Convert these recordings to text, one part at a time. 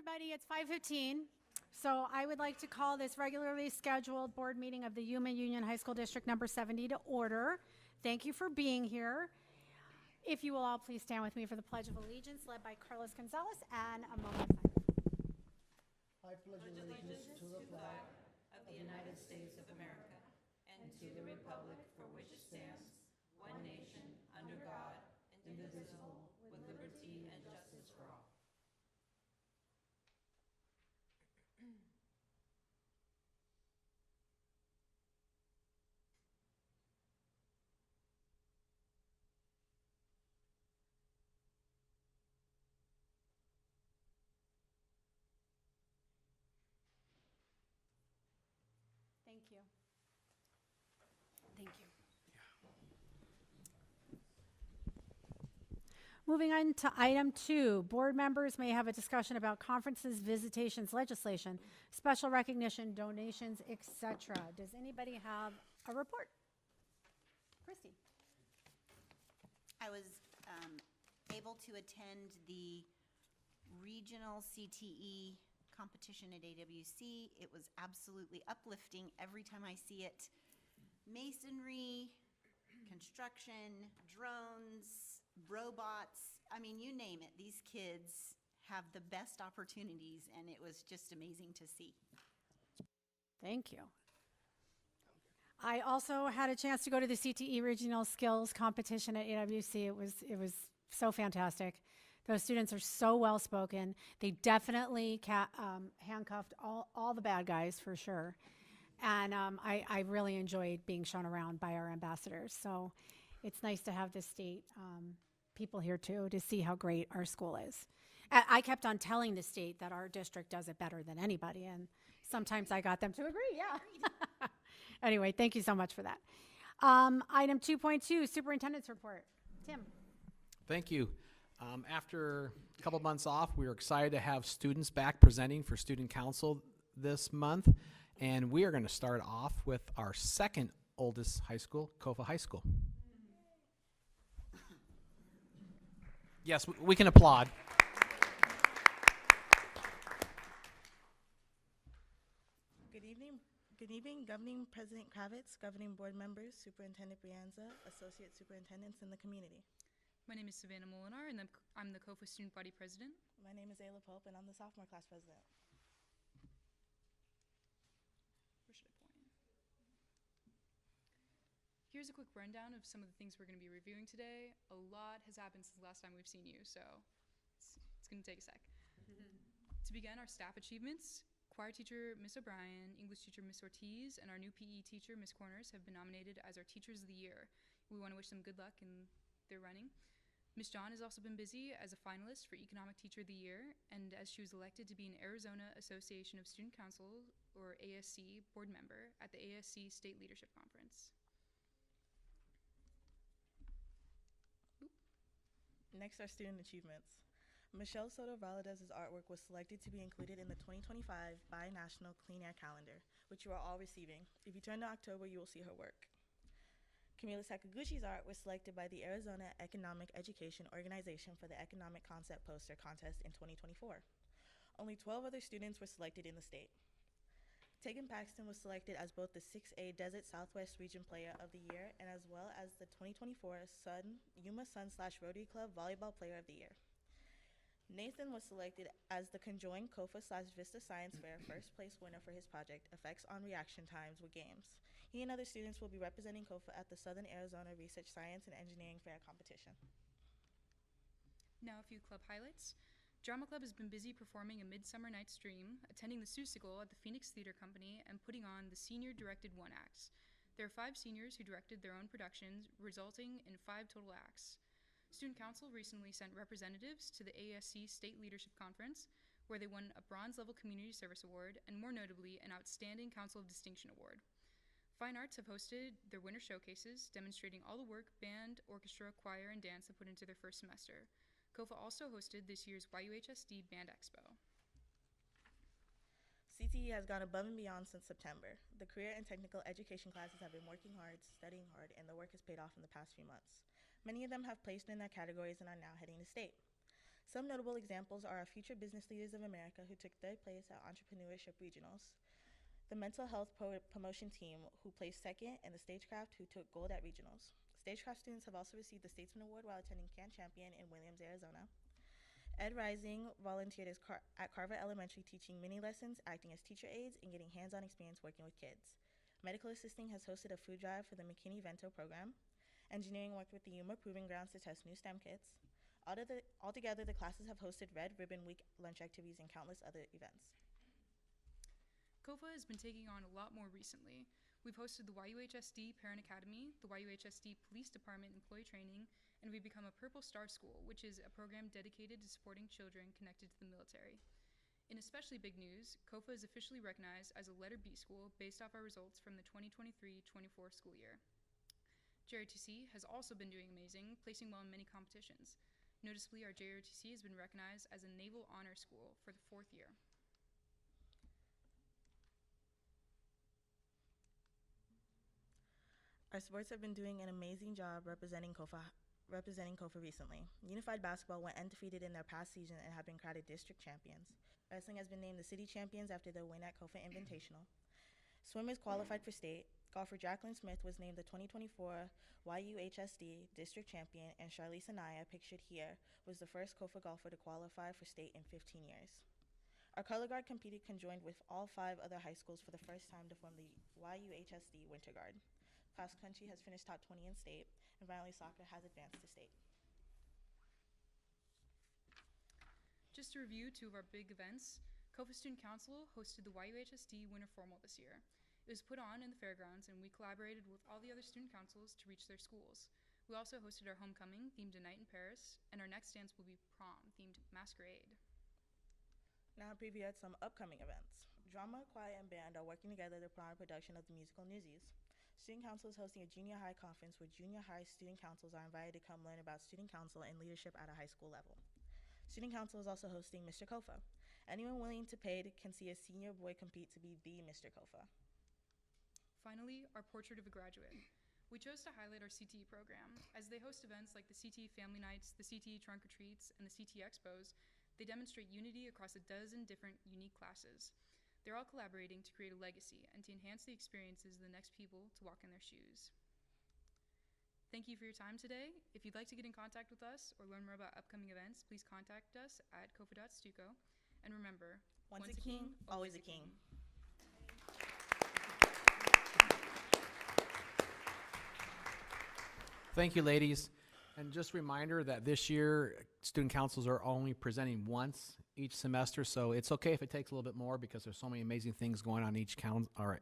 everybody. It's 5:15. So I would like to call this regularly scheduled board meeting of the Yuma Union High School District number 70 to order. Thank you for being here. If you will all please stand with me for the Pledge of Allegiance led by Carlos Gonzalez and a moment of silence. I pledge allegiance to the flag of the United States of America and to the republic for which it stands, one nation, under God, indivisible, with liberty and justice for all. Thank you. Thank you. Moving on to item 2, board members may have a discussion about conferences, visitations, legislation, special recognition, donations, etc. Does anybody have a report? Christy. I was able to attend the regional CTE competition at AWC. It was absolutely uplifting every time I see it. Masonry, construction, drones, robots, I mean, you name it. These kids have the best opportunities, and it was just amazing to see. Thank you. I also had a chance to go to the CTE Regional Skills Competition at AWC. It was so fantastic. Those students are so well spoken. They definitely handcuffed all the bad guys for sure. And I really enjoyed being shown around by our ambassadors. So it's nice to have the state people here too to see how great our school is. I kept on telling the state that our district does it better than anybody, and sometimes I got them to agree, yeah. Anyway, thank you so much for that. Item 2.2, Superintendent's Report. Tim. Thank you. After a couple months off, we are excited to have students back presenting for Student Council this month, and we are going to start off with our second oldest high school, Kofa High School. Yes, we can applaud. Good evening, Governing President Kravitz, Governing Board members, Superintendent Brianza, Associate Superintendents, and the community. My name is Savannah Molinar, and I'm the COFA Student Body President. My name is Ayla Pope, and I'm the Sophomore Class President. Where should I point? Here's a quick rundown of some of the things we're going to be reviewing today. A lot has happened since the last time we've seen you, so it's going to take a sec. To begin, our staff achievements. Choir teacher, Miss O'Brien, English teacher, Miss Ortiz, and our new PE teacher, Miss Corners, have been nominated as our Teachers of the Year. We want to wish them good luck in their running. Miss John has also been busy as a finalist for Economic Teacher of the Year, and as she was elected to be an Arizona Association of Student Council, or ASC, board member at the ASC State Leadership Conference. Next are student achievements. Michelle Soto Valadez's artwork was selected to be included in the 2025 Bi-National Clean Air Calendar, which you are all receiving. If you turn to October, you will see her work. Camila Sakaguchi's art was selected by the Arizona Economic Education Organization for the Economic Concept Poster Contest in 2024. Only 12 other students were selected in the state. Tegan Paxton was selected as both the 6A Desert Southwest Region Player of the Year and as well as the 2024 Yuma Sun/Rotary Club Volleyball Player of the Year. Nathan was selected as the conjoined COFA/Vista Science Fair first place winner for his project, Effects on Reaction Times with Games. He and other students will be representing COFA at the Southern Arizona Research Science and Engineering Fair competition. Now a few club highlights. Drama Club has been busy performing A Midsummer Night's Dream, attending the Seussical at the Phoenix Theater Company, and putting on the Senior Directed One Acts. There are 5 seniors who directed their own productions, resulting in 5 total acts. Student Council recently sent representatives to the ASC State Leadership Conference, where they won a Bronze-Level Community Service Award and, more notably, an Outstanding Council of Distinction Award. Fine Arts have hosted their winter showcases, demonstrating all the work band, orchestra, choir, and dance have put into their first semester. COFA also hosted this year's YUHSD Band Expo. CTE has gone above and beyond since September. The career and technical education classes have been working hard, studying hard, and the work has paid off in the past few months. Many of them have placed in their categories and are now heading to state. Some notable examples are our Future Business Leaders of America, who took third place at Entrepreneurship Regionals, the Mental Health Promotion Team, who placed second, and the Stagecraft, who took gold at Regionals. Stagecraft students have also received the Statesman Award while attending Camp Champion in Williams, Arizona. Ed Rising volunteered at Carver Elementary, teaching mini lessons, acting as teacher aides, and getting hands-on experience working with kids. Medical Assisting has hosted a food drive for the McKinney-Vento program. Engineering worked with the Yuma Proving Grounds to test new STEM kits. Altogether, the classes have hosted Red Ribbon Week lunch activities and countless other events. COFA has been taking on a lot more recently. We've hosted the YUHSD Parent Academy, the YUHSD Police Department Employee Training, and we've become a Purple Star School, which is a program dedicated to supporting children connected to the military. In especially big news, COFA is officially recognized as a Letter B school based off our results from the 2023-24 school year. JROTC has also been doing amazing, placing well in many competitions. Noticeably, our JROTC has been recognized as a Naval Honor School for the 4th year. Our sports have been doing an amazing job representing COFA recently. Unified Basketball went undefeated in their past season and have been crowned district champions. Wrestling has been named the city champions after their win at COFA Invitational. Swimmers qualified for state. Golfer Jacqueline Smith was named the 2024 YUHSD district champion, and Charlize Anaya, pictured here, was the first COFA golfer to qualify for state in 15 years. Our color guard competed conjoined with all 5 other high schools for the first time to form the YUHSD Winter Guard. Cross country has finished top 20 in state, and finally soccer has advanced to state. Just to review 2 of our big events, COFA Student Council hosted the YUHSD Winter Formal this year. It was put on in the fairgrounds, and we collaborated with all the other student councils to reach their schools. We also hosted our homecoming, themed A Night in Paris, and our next dance will be prom, themed Masquerade. Now a preview at some upcoming events. Drama, choir, and band are working together to plan a production of the musical Newsies. Student Council is hosting a junior high conference where junior high student councils are invited to come learn about student council and leadership at a high school level. Student Council is also hosting Mr. COFA. Anyone willing to pay can see a senior boy compete to be the Mr. COFA. Finally, our Portrait of a Graduate. We chose to highlight our CTE program. As they host events like the CTE Family Nights, the CTE Trunk or Treats, and the CTE Expos, they demonstrate unity across a dozen different unique classes. They're all collaborating to create a legacy and to enhance the experiences of the next people to walk in their shoes. Thank you for your time today. If you'd like to get in contact with us or learn more about upcoming events, please contact us at kofa.stuco. And remember, Once a king, always a king. Thank you, ladies. And just a reminder that this year, student councils are only presenting once each semester, so it's okay if it takes a little bit more because there's so many amazing things going on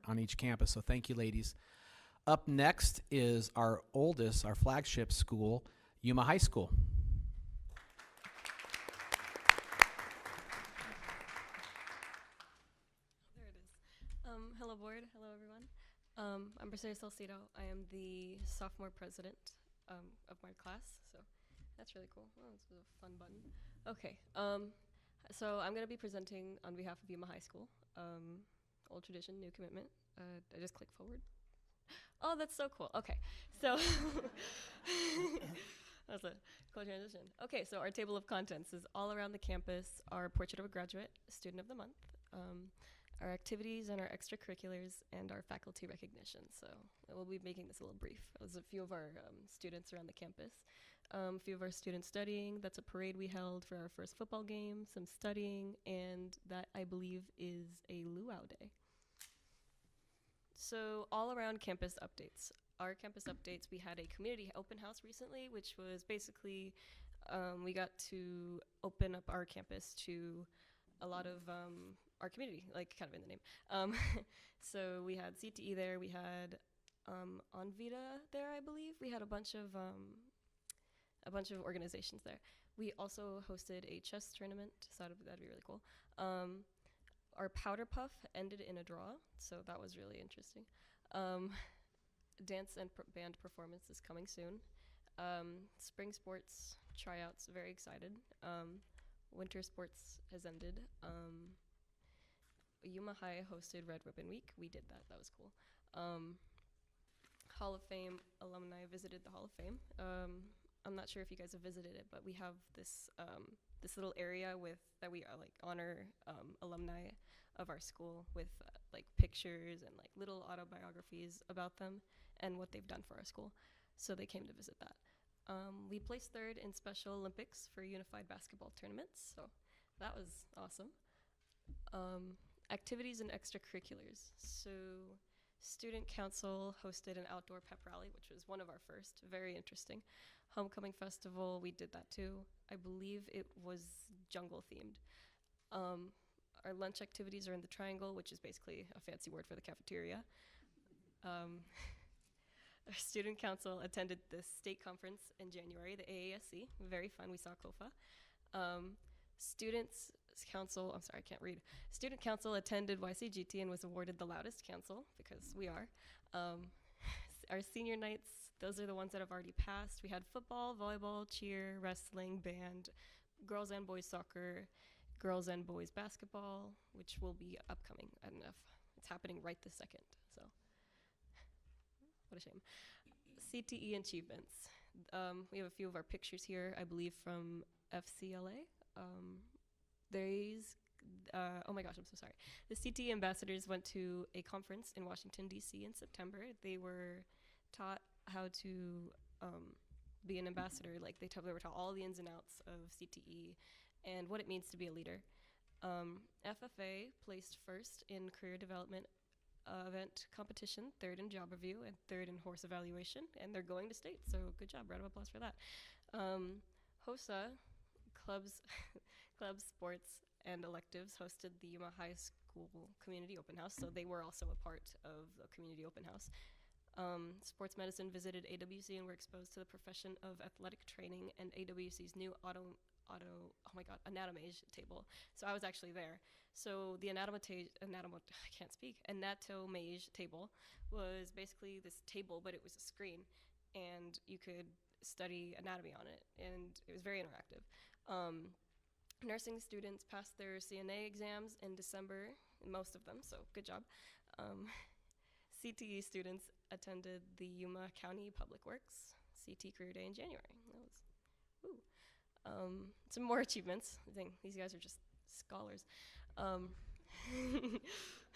on each campus. So thank you, ladies. Up next is our oldest, our flagship school, Yuma High School. There it is. Hello, board. Hello, everyone. I'm Mercedes Salcido. I am the sophomore president of my class, so that's really cool. Oh, this is a fun button. Okay. So I'm going to be presenting on behalf of Yuma High School. Old tradition, new commitment. I just click forward. Oh, that's so cool. Okay, so that's a cool transition. Okay, so our table of contents is all around the campus. Our Portrait of a Graduate, Student of the Month, our activities and our extracurriculars, and our faculty recognition. So we'll be making this a little brief. There's a few of our students around the campus. A few of our students studying. That's a parade we held for our first football game, some studying, and that, I believe, is a luau day. So all around campus updates. Our campus updates, we had a community open house recently, which was basically, we got to open up our campus to a lot of our community, like kind of in the name. So we had CTE there, we had Onvita there, I believe. We had a bunch of organizations there. We also hosted a chess tournament, so that'd be really cool. Our powder puff ended in a draw, so that was really interesting. Dance and band performance is coming soon. Spring sports tryouts, very excited. Winter sports has ended. Yuma High hosted Red Ribbon Week. We did that. That was cool. Hall of Fame alumni visited the Hall of Fame. I'm not sure if you guys have visited it, but we have this this little area that we like honor alumni of our school with like pictures and like little autobiographies about them and what they've done for our school. So they came to visit that. We placed third in Special Olympics for unified basketball tournaments, so that was awesome. Activities and extracurriculars. So Student Council hosted an outdoor pep rally, which was one of our first, very interesting. Homecoming Festival, we did that too. I believe it was jungle themed. Our lunch activities are in the triangle, which is basically a fancy word for the cafeteria. Our student council attended the state conference in January, the AASC, very fun, we saw KOFA. Students council, I'm sorry, I can't read. Student council attended YCGT and was awarded the loudest council, because we are. Our senior nights, those are the ones that have already passed. We had football, volleyball, cheer, wrestling, band, girls and boys soccer, girls and boys basketball, which will be upcoming. I don't know if it's happening right this second, so what a shame. CTE achievements. We have a few of our pictures here, I believe from FCLA. Oh my gosh, I'm so sorry. The CTE ambassadors went to a conference in Washington, D.C. in September. They were taught how to be an ambassador. Like they were taught all the ins and outs of CTE and what it means to be a leader. FFA placed first in career development event competition, third in job review, and third in horse evaluation, and they're going to state, so good job, round of applause for that. HOSA, clubs, sports, and electives hosted the Yuma High School Community Open House, so they were also a part of the Community Open House. Sports medicine visited AWC and were exposed to the profession of athletic training and AWC's new anatomage table. So I was actually there. So the anatomage table was basically this table, but it was a screen, and you could study anatomy on it, and it was very interactive. Nursing students passed their CNA exams in December, most of them, so good job. CTE students attended the Yuma County Public Works CT Career Day in January. That was, woo. Some more achievements. I think these guys are just scholars.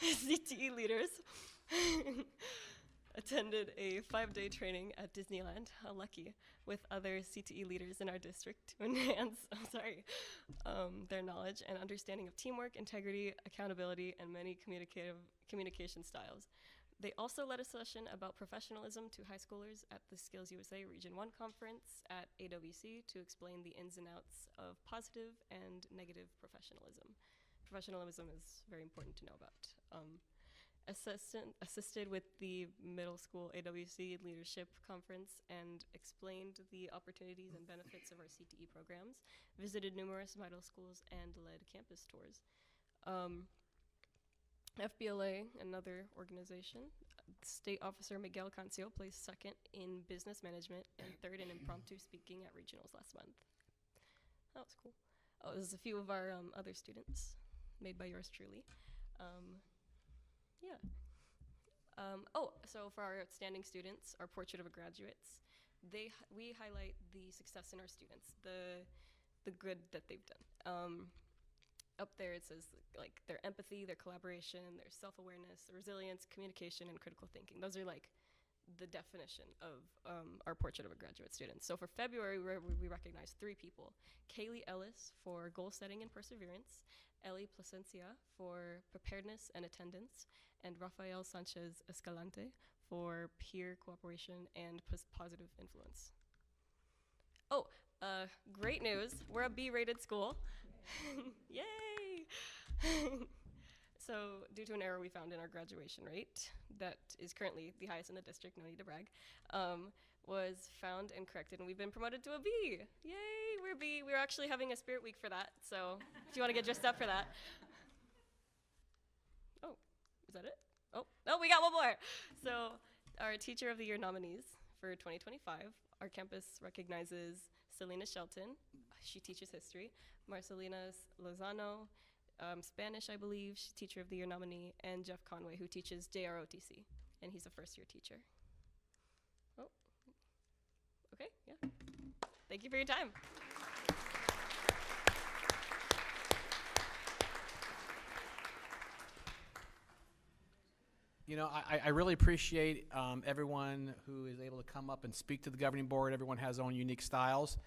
CTE leaders attended a 5-day training at Disneyland, how lucky, with other CTE leaders in our district to enhance their knowledge and understanding of teamwork, integrity, accountability, and many communication styles. They also led a session about professionalism to high schoolers at the Skills USA Region 1 conference at AWC to explain the ins and outs of positive and negative professionalism. Professionalism is very important to know about. Assisted with the middle school AWC leadership conference and explained the opportunities and benefits of our CTE programs, visited numerous middle schools, and led campus tours. FBLA, another organization, State Officer Miguel Cancio placed second in business management and third in impromptu speaking at regionals last month. That was cool. Oh, there's a few of our other students made by yours truly. Yeah. So for our outstanding students, our portrait of graduates, we highlight the success in our students, the good that they've done. Up there it says like their empathy, their collaboration, their self-awareness, their resilience, communication, and critical thinking. Those are like the definition of our portrait of a graduate student. So for February, we recognized 3 people. Kaylee Ellis for goal setting and perseverance, Ellie Placencia for preparedness and attendance, and Rafael Sanchez Escalante for peer cooperation and positive influence. Oh, great news. We're a B-rated school. Yay! So due to an error we found in our graduation rate, that is currently the highest in the district, no need to brag, was found and corrected, and we've been promoted to a B. Yay, we're B. We're actually having a spirit week for that, so if you want to get dressed up for that. Oh, is that it? Oh, no, we got one more. So our Teacher of the Year nominees for 2025, our campus recognizes Selena Shelton. She teaches history. Marcelina Lozano, Spanish, I believe, she's Teacher of the Year nominee, and Jeff Conway, who teaches JROTC, and he's a first-year teacher. Oh, okay, yeah. Thank you for your time. You know, I really appreciate everyone who is able to come up and speak to the governing board. Everyone has their own unique styles.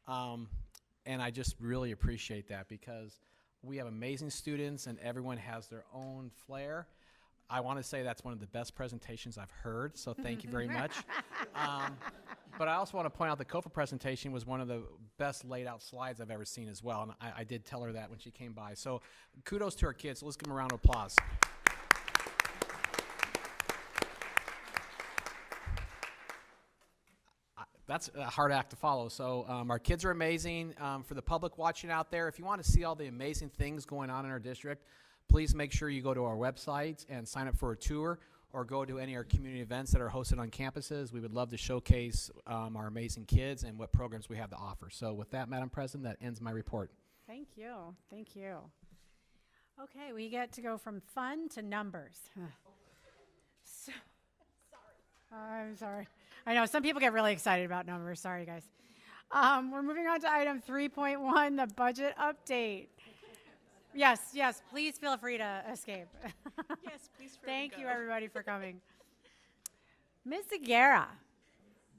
And I just really appreciate that because we have amazing students and everyone has their own flair. I want to say that's one of the best presentations I've heard, so thank you very much. But I also want to point out the COFA presentation was one of the best laid out slides I've ever seen as well, and I did tell her that when she came by. So kudos to our kids. So let's give them a round of applause. That's a hard act to follow. So our kids are amazing. For the public watching out there, if you want to see all the amazing things going on in our district, please make sure you go to our website and sign up for a tour or go to any of our community events that are hosted on campuses. We would love to showcase our amazing kids and what programs we have to offer. So with that, Madam President, that ends my report. Thank you. Thank you. Okay, we get to go from fun to numbers. So, I'm sorry. I know some people get really excited about numbers. Sorry, guys. We're moving on to item 3.1, the budget update. Yes, please feel free to escape. Yes, please. Thank you, everybody, for coming. Ms. Aguera,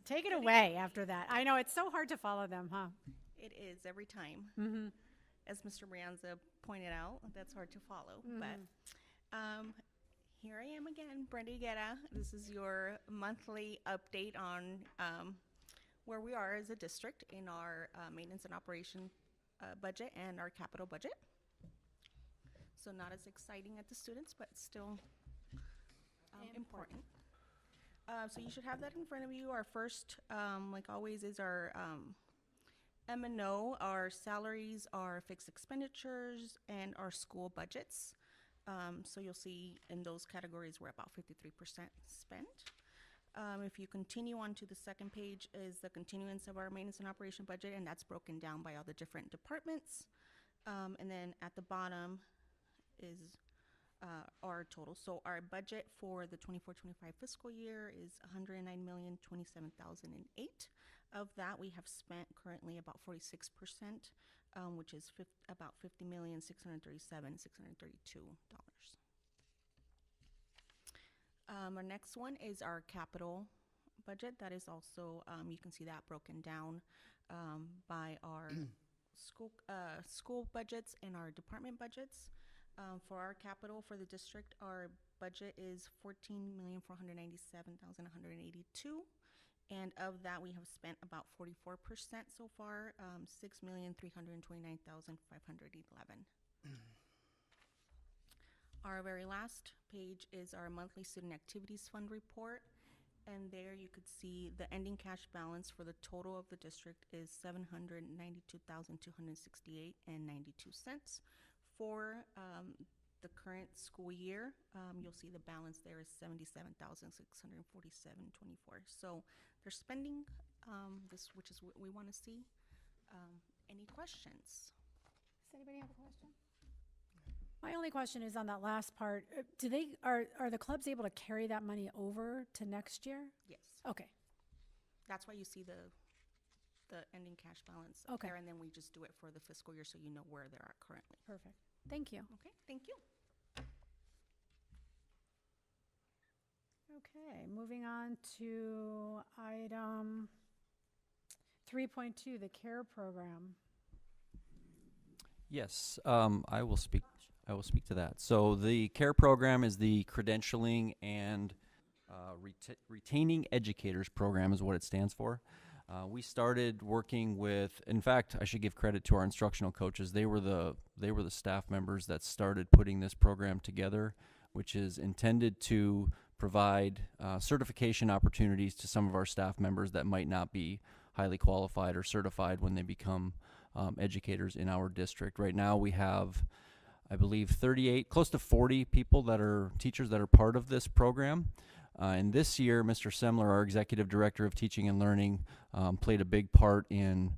take it away after that. I know it's so hard to follow them, huh? It is every time. Mm-hmm. As Mr. Brianza pointed out, that's hard to follow. Mm-hmm. But here I am again, Brenda Guerra. This is your monthly update on where we are as a district in our maintenance and operation budget and our capital budget. So not as exciting at the students, but still important. So you should have that in front of you. Our first, like always, is our M&O, our salaries, our fixed expenditures, and our school budgets. So you'll see in those categories we're about 53% spent. If you continue on to the second page is the continuance of our maintenance and operation budget, and that's broken down by all the different departments. And then at the bottom is our total. So our budget for the 24-25 fiscal year is $109,027,008. Of that, we have spent currently about 46%, which is about $50,637,632. Our next one is our capital budget. That is also, you can see that broken down by our school budgets and our department budgets. For our capital for the district, our budget is $14,497,182. And of that, we have spent about 44% so far, $6,329,511. Our very last page is our monthly student activities fund report. And there you could see the ending cash balance for the total of the district is $792,268.92. For the current school year, you'll see the balance there is $77,647.24. So they're spending which is what we want to see. Any questions? Does anybody have a question? My only question is on that last part. Are the clubs able to carry that money over to next year? Yes. Okay. That's why you see the ending cash balance up Okay. there, and then we just do it for the fiscal year so you know where they're at currently. Perfect. Thank you. Okay, thank you. Okay, moving on to item 3.2, the CARE program. Yes, I will speak to that. So the CARE program is the credentialing and retaining educators program is what it stands for. We started working with, in fact, I should give credit to our instructional coaches. They were the staff members that started putting this program together, which is intended to provide certification opportunities to some of our staff members that might not be highly qualified or certified when they become educators in our district. Right now we have, I believe, 38, close to 40 people that are teachers that are part of this program. And this year, Mr. Semler, our Executive Director of Teaching and Learning, played a big part in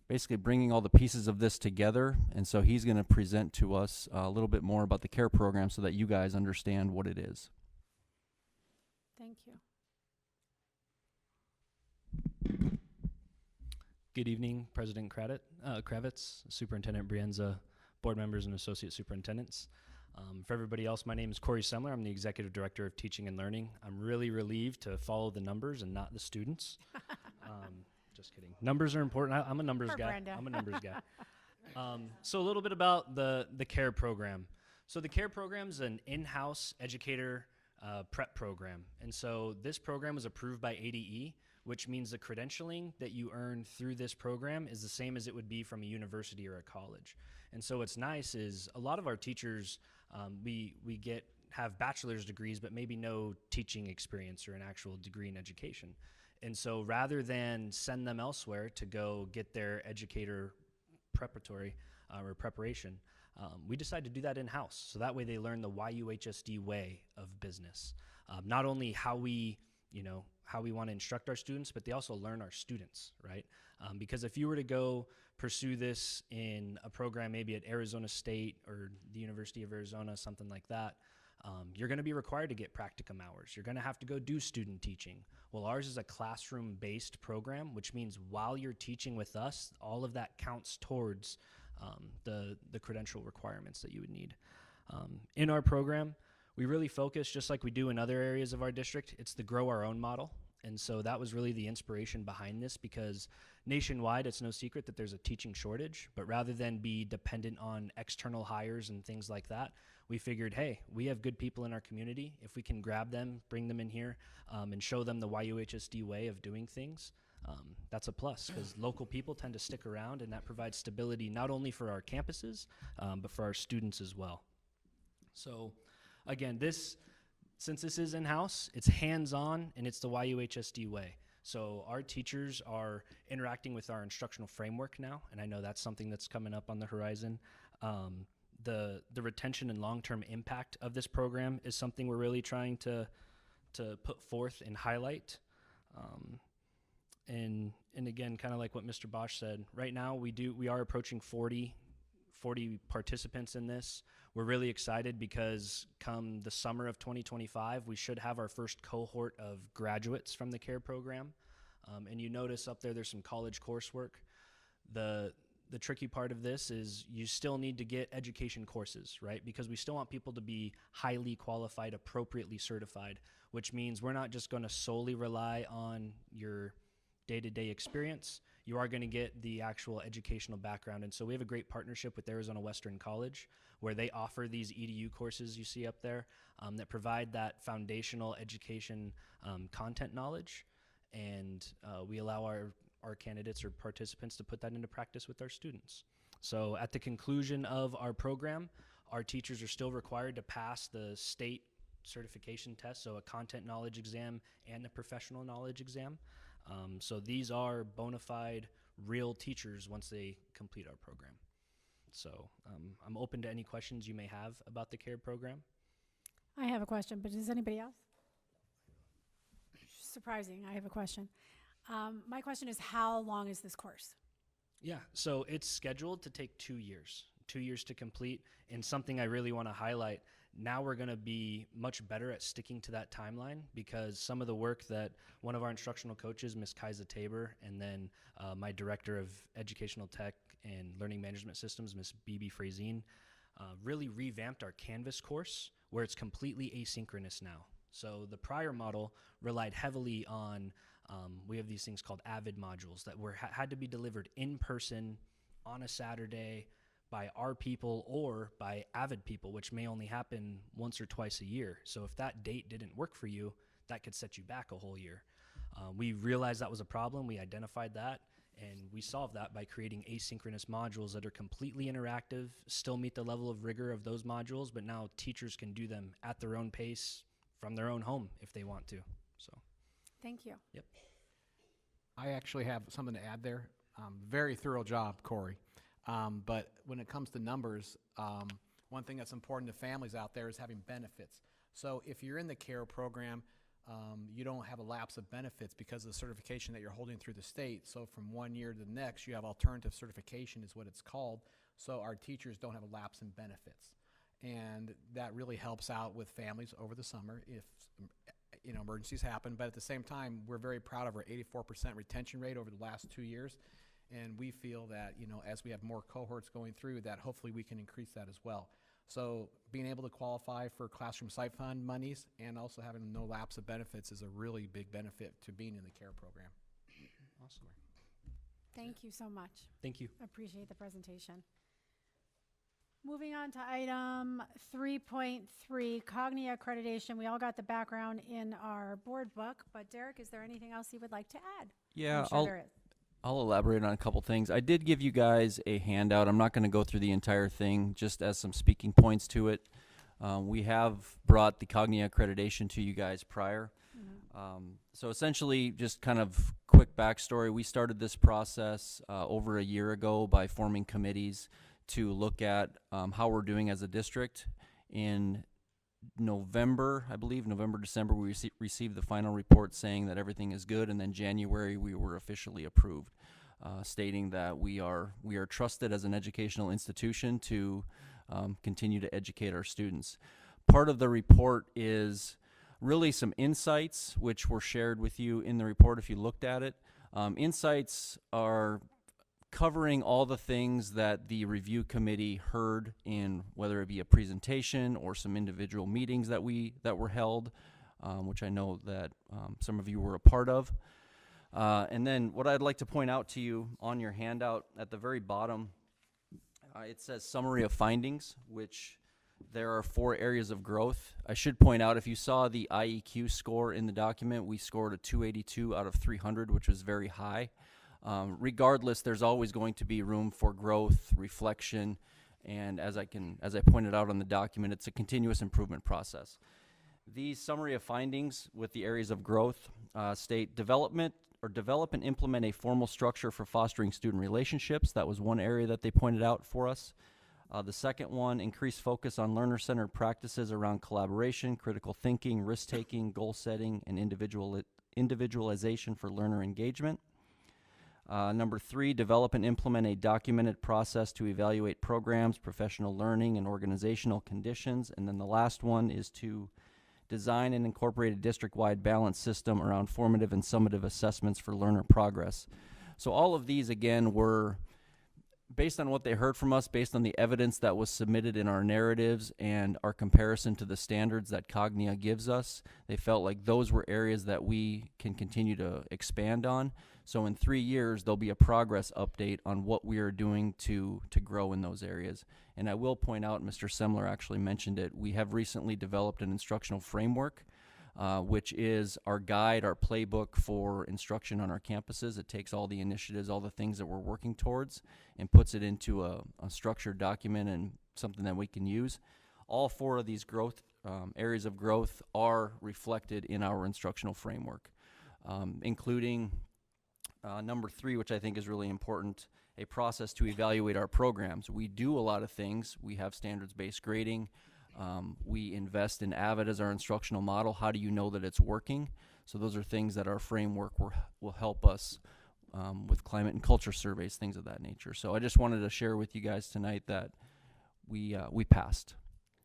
basically bringing all the pieces of this together. And so he's going to present to us a little bit more about the CARE program so that you guys understand what it is. Thank you. Good evening, President Kravitz, Superintendent Brienza, board members and associate superintendents. For everybody else, my name is Corey Semler. I'm the Executive Director of Teaching and Learning. I'm really relieved to follow the numbers and not the students. Just kidding. Numbers are important. I'm a numbers Poor guy. Brenda. I'm a numbers guy. So a little bit about the CARE program. So the CARE program is an in-house educator prep program. And so this program was approved by ADE, which means the credentialing that you earn through this program is the same as it would be from a university or a college. And so what's nice is a lot of our teachers, we have bachelor's degrees, but maybe no teaching experience or an actual degree in education. And so rather than send them elsewhere to go get their educator preparatory or preparation, we decided to do that in-house. So that way they learn the YUHSD way of business. Not only how we want to instruct our students, but they also learn our students, right? Because if you were to go pursue this in a program maybe at Arizona State or the University of Arizona, something like that, you're going to be required to get practicum hours. You're going to have to go do student teaching. Well, ours is a classroom-based program, which means while you're teaching with us, all of that counts towards the credential requirements that you would need. In our program, we really focus, just like we do in other areas of our district, it's the grow our own model. And so that was really the inspiration behind this, because nationwide, it's no secret that there's a teaching shortage. But rather than be dependent on external hires and things like that, we figured, hey, we have good people in our community. If we can grab them, bring them in here, and show them the YUHSD way of doing things, that's a plus, because local people tend to stick around, and that provides stability not only for our campuses, but for our students as well. So again, since this is in-house, it's hands-on, and it's the YUHSD way. So our teachers are interacting with our instructional framework now, and I know that's something that's coming up on the horizon. The retention and long-term impact of this program is something we're really trying to put forth and highlight. And again, kind of like what Mr. Bosch said, right now we are approaching 40 participants in this. We're really excited because come the summer of 2025, we should have our first cohort of graduates from the CARE program. And you notice up there's some college coursework. The tricky part of this is you still need to get education courses, right? Because we still want people to be highly qualified, appropriately certified, which means we're not just going to solely rely on your day-to-day experience. You are going to get the actual educational background. And so we have a great partnership with Arizona Western College, where they offer these EDU courses you see up there that provide that foundational education content knowledge. And we allow our candidates or participants to put that into practice with our students. So at the conclusion of our program, our teachers are still required to pass the state certification test, so a content knowledge exam and a professional knowledge exam. So these are bona fide, real teachers once they complete our program. So I'm open to any questions you may have about the CARE program. I have a question, but does anybody else? Surprising, I have a question. My question is, how long is this course? Yeah, so it's scheduled to take 2 years. 2 years to complete. And something I really want to highlight, now we're going to be much better at sticking to that timeline, because some of the work that one of our instructional coaches, Ms. Kaisa Tabor, and then my director of educational tech and learning management systems, Ms. Bibi Frazine, really revamped our Canvas course, where it's completely asynchronous now. So the prior model relied heavily on, we have these things called AVID modules that had to be delivered in person on a Saturday by our people or by AVID people, which may only happen once or twice a year. So if that date didn't work for you, that could set you back a whole year. We realized that was a problem. We identified that, and we solved that by creating asynchronous modules that are completely interactive, still meet the level of rigor of those modules, but now teachers can do them at their own pace from their own home if they want to. So, Thank you. yep. I actually have something to add there. Very thorough job, Corey. But when it comes to numbers, one thing that's important to families out there is having benefits. So if you're in the CARE program, you don't have a lapse of benefits because of the certification that you're holding through the state. So from 1 year to the next, you have alternative certification is what it's called. So our teachers don't have a lapse in benefits. And that really helps out with families over the summer if emergencies happen. But at the same time, we're very proud of our 84% retention rate over the last 2 years. And we feel that, you know, as we have more cohorts going through, that hopefully we can increase that as well. So being able to qualify for classroom site fund monies and also having no lapse of benefits is a really big benefit to being in the CARE program. Awesome. Thank you so much. Thank you. Appreciate the presentation. Moving on to item 3.3, Cognia accreditation. We all got the background in our board book, but Derek, is there anything else you would like to add? Yeah, I'm sure there is. I'll elaborate on a couple things. I did give you guys a handout. I'm not going to go through the entire thing, just as some speaking points to it. We have brought the Cognia accreditation to you guys prior. So essentially, just kind of quick backstory, we started this process over a year ago by forming committees to look at how we're doing as a district. In November, I believe, December, we received the final report saying that everything is good, and then January we were officially approved, stating that we are trusted as an educational institution to continue to educate our students. Part of the report is really some insights which were shared with you in the report if you looked at it. Insights are covering all the things that the review committee heard in whether it be a presentation or some individual meetings that were held, which I know that some of you were a part of. And then what I'd like to point out to you on your handout at the very bottom, it says summary of findings, which there are 4 areas of growth. I should point out, if you saw the IEQ score in the document, we scored a 282 out of 300, which was very high. Regardless, there's always going to be room for growth, reflection, and as I pointed out on the document, it's a continuous improvement process. These summary of findings with the areas of growth state develop and implement a formal structure for fostering student relationships. That was one area that they pointed out for us. The second one, increase focus on learner-centered practices around collaboration, critical thinking, risk-taking, goal setting, and individualization for learner engagement. Number 3, develop and implement a documented process to evaluate programs, professional learning, and organizational conditions. And then the last one is to design and incorporate a district-wide balance system around formative and summative assessments for learner progress. So all of these, again, were based on what they heard from us, based on the evidence that was submitted in our narratives and our comparison to the standards that Cognia gives us. They felt like those were areas that we can continue to expand on. So in 3 years, there'll be a progress update on what we are doing to grow in those areas. And I will point out, Mr. Semler actually mentioned it, we have recently developed an instructional framework, which is our guide, our playbook for instruction on our campuses. It takes all the initiatives, all the things that we're working towards, and puts it into a structured document and something that we can use. All 4 of these growth areas of growth are reflected in our instructional framework, including number 3, which I think is really important, a process to evaluate our programs. We do a lot of things. We have standards-based grading. We invest in AVID as our instructional model. How do you know that it's working? So those are things that our framework will help us with climate and culture surveys, things of that nature. So I just wanted to share with you guys tonight that we passed,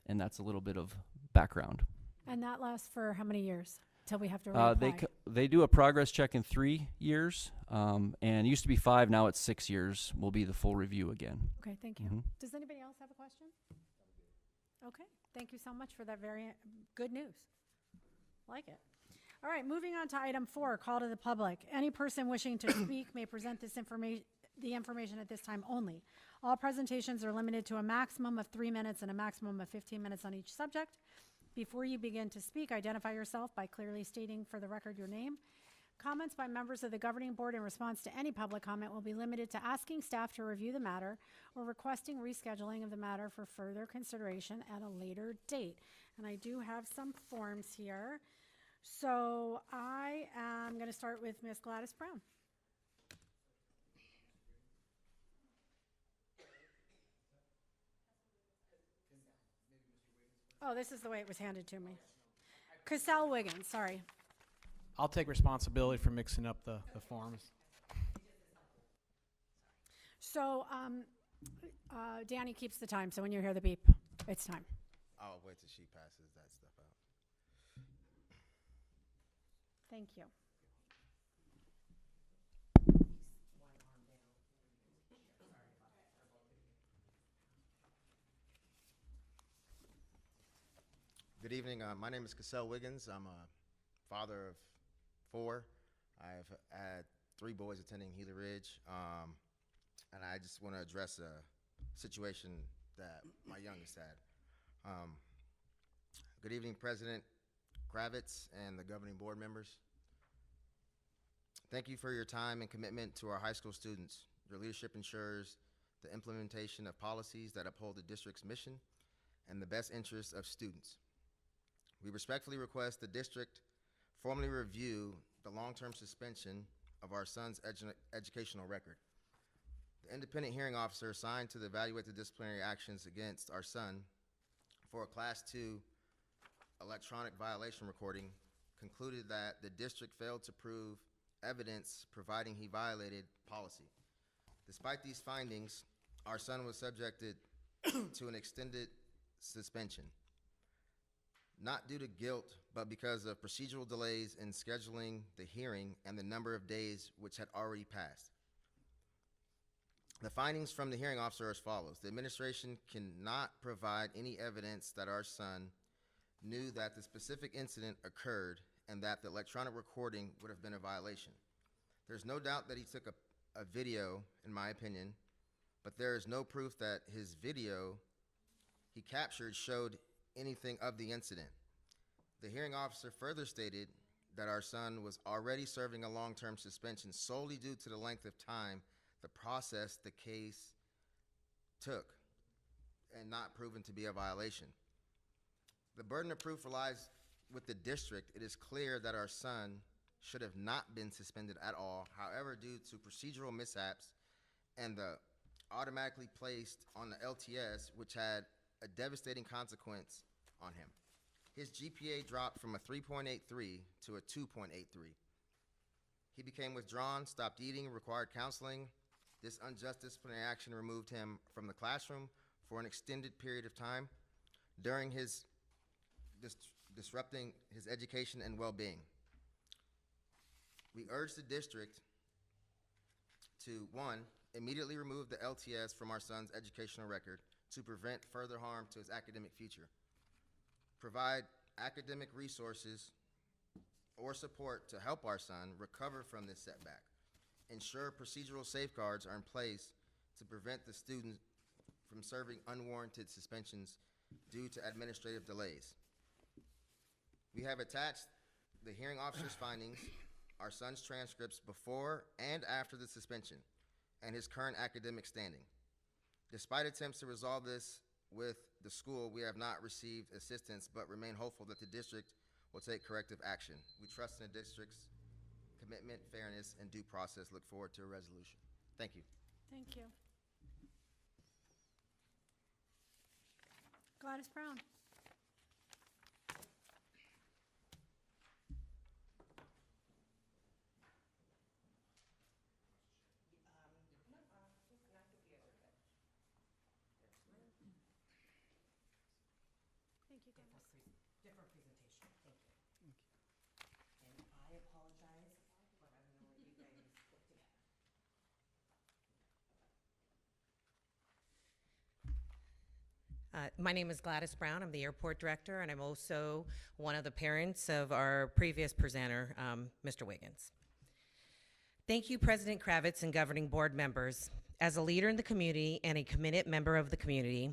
and that's a little bit of background. And that lasts for how many years? Till we have to reapply? They do a progress check in 3 years, and it used to be 5, now it's 6 years will be the full review again. Okay, thank you. Mhm. Does anybody else have a question? Okay, thank you so much for that very good news. Like it. All right, moving on to item 4, call to the public. Any person wishing to speak may present the information at this time only. All presentations are limited to a maximum of 3 minutes and a maximum of 15 minutes on each subject. Before you begin to speak, identify yourself by clearly stating for the record your name. Comments by members of the governing board in response to any public comment will be limited to asking staff to review the matter or requesting rescheduling of the matter for further consideration at a later date. And I do have some forms here. So I am going to start with Ms. Gladys Brown. Oh, this is the way it was handed to me. Cassell Wiggins, sorry. I'll take responsibility for mixing up the forms. So Danny keeps the time, so when you hear the beep, it's time. I'll wait till she passes that stuff out. Thank you. evening. My name is Cassell Wiggins. I'm a father of 4. I've had 3 boys attending Gila Ridge, and I just want to address a situation that my youngest had. Good evening, President Kravitz and the governing board members. Thank you for your time and commitment to our high school students. Your leadership ensures the implementation of policies that uphold the district's mission and the best interests of students. We respectfully request the district formally review the long-term suspension of our son's educational record. The independent hearing officer assigned to evaluate the disciplinary actions against our son for a Class 2 electronic violation recording concluded that the district failed to prove evidence providing he violated policy. Despite these findings, our son was subjected to an extended suspension, not due to guilt, but because of procedural delays in scheduling the hearing and the number of days which had already passed. The findings from the hearing officer are as follows. The administration cannot provide any evidence that our son knew that the specific incident occurred and that the electronic recording would have been a violation. There's no doubt that he took a video, in my opinion, but there is no proof that his video he captured showed anything of the incident. The hearing officer further stated that our son was already serving a long-term suspension solely due to the length of time the process the case took and not proven to be a violation. The burden of proof relies with the district. It is clear that our son should have not been suspended at all. However, due to procedural mishaps and the automatically placed on the LTS, which had a devastating consequence on him. His GPA dropped from a 3.83 to a 2.83. He became withdrawn, stopped eating, required counseling. This unjust disciplinary action removed him from the classroom for an extended period of time during his disrupting his education and well-being. We urge the district to, 1, immediately remove the LTS from our son's educational record to prevent further harm to his academic future. Provide academic resources or support to help our son recover from this setback. Ensure procedural safeguards are in place to prevent the student from serving unwarranted suspensions due to administrative delays. We have attached the hearing officer's findings, our son's transcripts before and after the suspension, and his current academic standing. Despite attempts to resolve this with the school, we have not received assistance, but remain hopeful that the district will take corrective action. We trust in the district's commitment, fairness, and due process. Look forward to a resolution. Thank you. Thank you. Gladys Brown. Thank you, Gladys. Different presentation, thank you. And I apologize, but I don't know what you guys put together. My name is Gladys Brown. I'm the airport director, and I'm also one of the parents of our previous presenter, Mr. Wiggins. Thank you, President Kravitz and governing board members. As a leader in the community and a committed member of the community,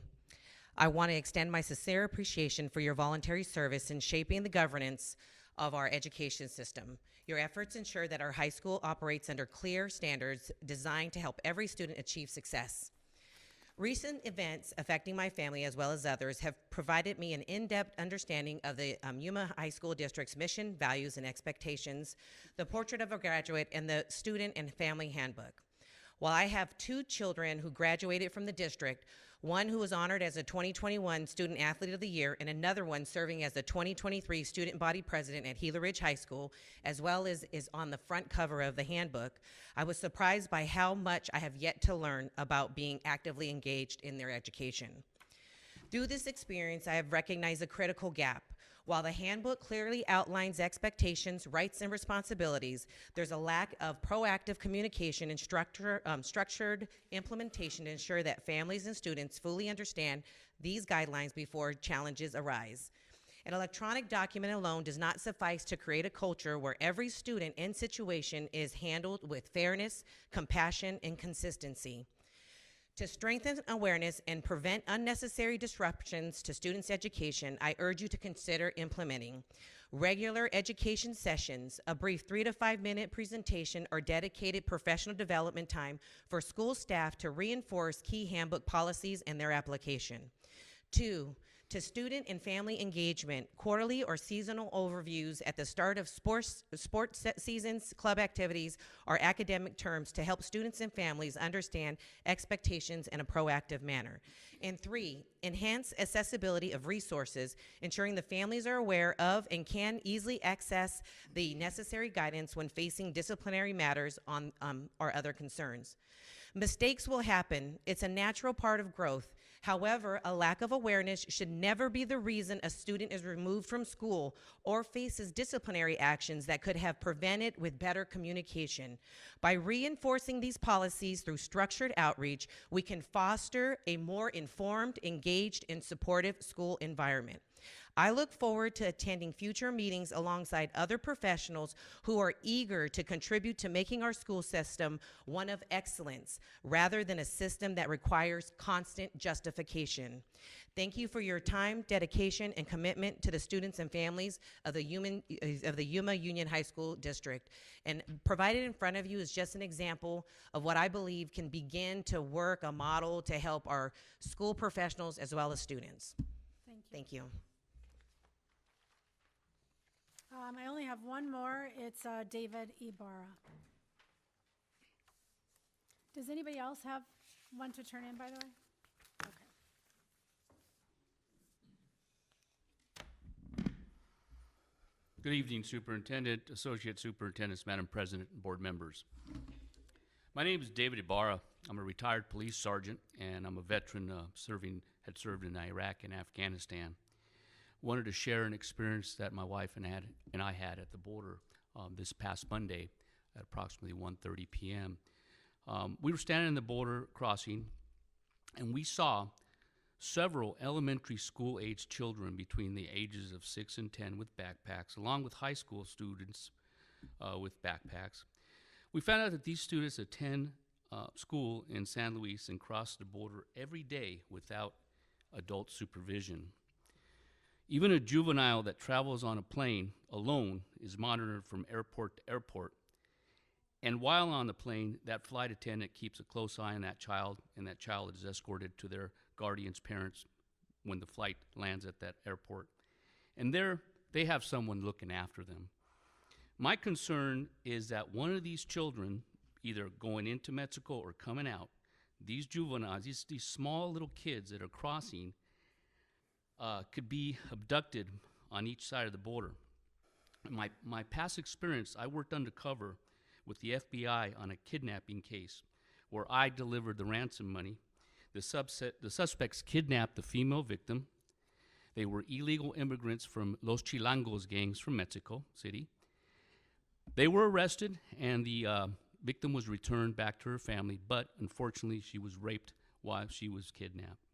I want to extend my sincere appreciation for your voluntary service in shaping the governance of our education system. Your efforts ensure that our high school operates under clear standards designed to help every student achieve success. Recent events affecting my family as well as others have provided me an in-depth understanding of the Yuma High School District's mission, values, and expectations, the portrait of a graduate, and the student and family handbook. While I have 2 children who graduated from the district, one who was honored as a 2021 Student Athlete of the Year and another one serving as the 2023 Student Body President at Gila Ridge High School, as well as is on the front cover of the handbook, I was surprised by how much I have yet to learn about being actively engaged in their education. Through this experience, I have recognized a critical gap. While the handbook clearly outlines expectations, rights, and responsibilities, there's a lack of proactive communication and structured implementation to ensure that families and students fully understand these guidelines before challenges arise. An electronic document alone does not suffice to create a culture where every student and situation is handled with fairness, compassion, and consistency. To strengthen awareness and prevent unnecessary disruptions to students' education, I urge you to consider implementing regular education sessions, a brief 3 to 5 minute presentation, or dedicated professional development time for school staff to reinforce key handbook policies and their application. 2, to student and family engagement, quarterly or seasonal overviews at the start of sports seasons, club activities, or academic terms to help students and families understand expectations in a proactive manner. And 3, enhance accessibility of resources, ensuring the families are aware of and can easily access the necessary guidance when facing disciplinary matters or other concerns. Mistakes will happen. It's a natural part of growth. However, a lack of awareness should never be the reason a student is removed from school or faces disciplinary actions that could have prevented with better communication. By reinforcing these policies through structured outreach, we can foster a more informed, engaged, and supportive school environment. I look forward to attending future meetings alongside other professionals who are eager to contribute to making our school system one of excellence, rather than a system that requires constant justification. Thank you for your time, dedication, and commitment to the students and families of the Yuma Union High School District. And provided in front of you is just an example of what I believe can begin to work a model to help our school professionals as well as students. Thank you. Thank you. I only have one more. It's David Ibarra. Does anybody else have one to turn in, by the way? Okay. Good evening, Superintendent, Associate Superintendents, Madam President, and board members. My name is David Ibarra. I'm a retired police sergeant, and I'm a veteran had served in Iraq and Afghanistan. Wanted to share an experience that my wife and I had at the border this past Monday at approximately 1:30 p.m. We were standing in the border crossing, and we saw several elementary school-age children between the ages of 6 and 10 with backpacks, along with high school students with backpacks. We found out that these students attend school in San Luis and cross the border every day without adult supervision. Even a juvenile that travels on a plane alone is monitored from airport to airport. And while on the plane, that flight attendant keeps a close eye on that child, and that child is escorted to their guardian's parents when the flight lands at that airport. And there, they have someone looking after them. My concern is that one of these children, either going into Mexico or coming out, these juveniles, these small little kids that are crossing, could be abducted on each side of the border. My past experience, I worked undercover with the FBI on a kidnapping case where I delivered the ransom money. The suspects kidnapped the female victim. They were illegal immigrants from Los Chilangos gangs from Mexico City. They were arrested, and the victim was returned back to her family, but unfortunately she was raped while she was kidnapped.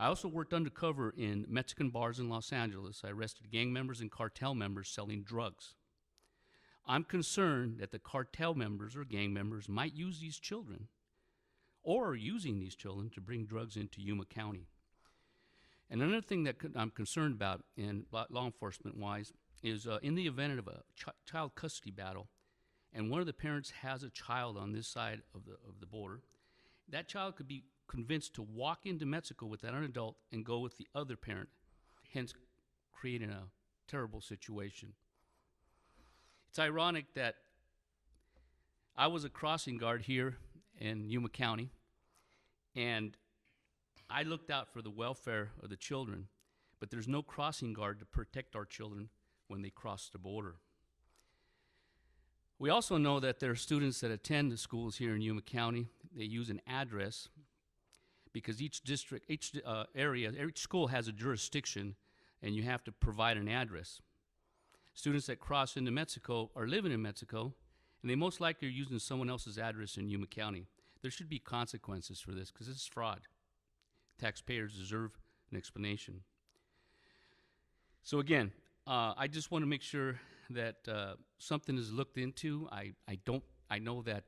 I also worked undercover in Mexican bars in Los Angeles. I arrested gang members and cartel members selling drugs. I'm concerned that the cartel members or gang members might use these children or are using these children to bring drugs into Yuma County. And another thing that I'm concerned about in law enforcement-wise is in the event of a child custody battle, and one of the parents has a child on this side of the border, that child could be convinced to walk into Mexico with that adult and go with the other parent, hence creating a terrible situation. It's ironic that I was a crossing guard here in Yuma County, and I looked out for the welfare of the children, but there's no crossing guard to protect our children when they cross the border. We also know that there are students that attend the schools here in Yuma County. They use an address because each district, each area, each school has a jurisdiction, and you have to provide an address. Students that cross into Mexico are living in Mexico, and they most likely are using someone else's address in Yuma County. There should be consequences for this because this is fraud. Taxpayers deserve an explanation. So again, I just want to make sure that something is looked into. I know that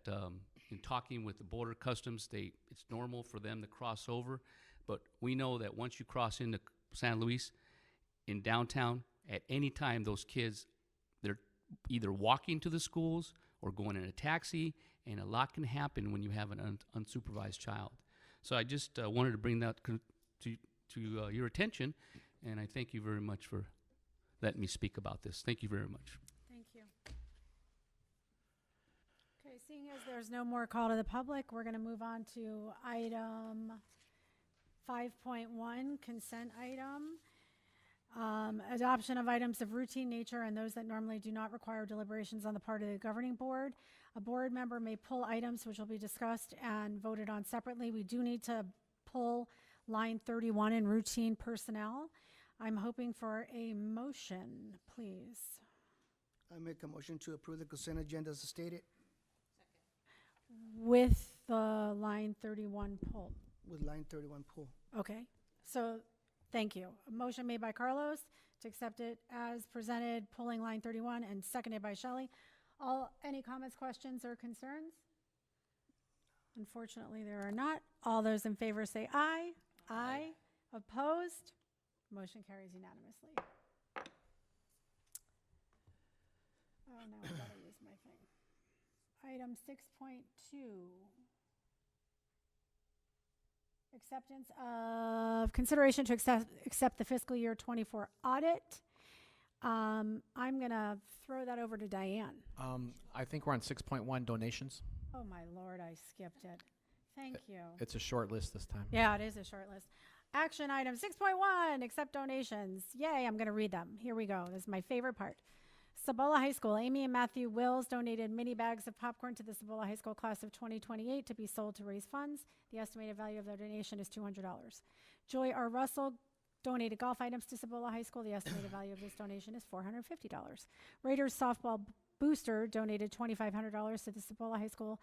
in talking with the Border Customs, it's normal for them to cross over, but we know that once you cross into San Luis in downtown, at any time those kids, they're either walking to the schools or going in a taxi, and a lot can happen when you have an unsupervised child. So I just wanted to bring that to your attention, and I thank you very much for letting me speak about this. Thank you very much. Thank you. Okay, seeing as there's no more call to the public, we're going to move on to item 5.1, consent item. Adoption of items of routine nature and those that normally do not require deliberations on the part of the governing board. A board member may pull items which will be discussed and voted on separately. We do need to pull line 31 in routine personnel. I'm hoping for a motion, please. I make a motion to approve the consent agenda as stated With the line 31 pulled. with line 31 pull. Okay, so thank you. A motion made by Carlos to accept it as presented, pulling line 31, and seconded by Shelley. Any comments, questions, or concerns? Unfortunately, there are not. All those in favor say aye. Aye. Opposed? Motion carries unanimously. Oh, now I gotta use my thing. Item 6.2. Acceptance of consideration to accept the fiscal year 24 audit. I'm gonna throw that over to Diane. I think we're on 6.1 donations. Oh my Lord, I skipped it. Thank you. It's a short list this time. Yeah, it is a short list. Action item 6.1, accept donations. Yay, I'm gonna read them. Here we go. This is my favorite part. Cibola High School, Amy and Matthew Wills donated mini bags of popcorn to the Cibola High School class of 2028 to be sold to raise funds. The estimated value of their donation is $200. Joy R. Russell donated golf items to Cibola High School. The estimated value of this donation is $450. Raiders softball booster donated $2,500 to the Cibola High School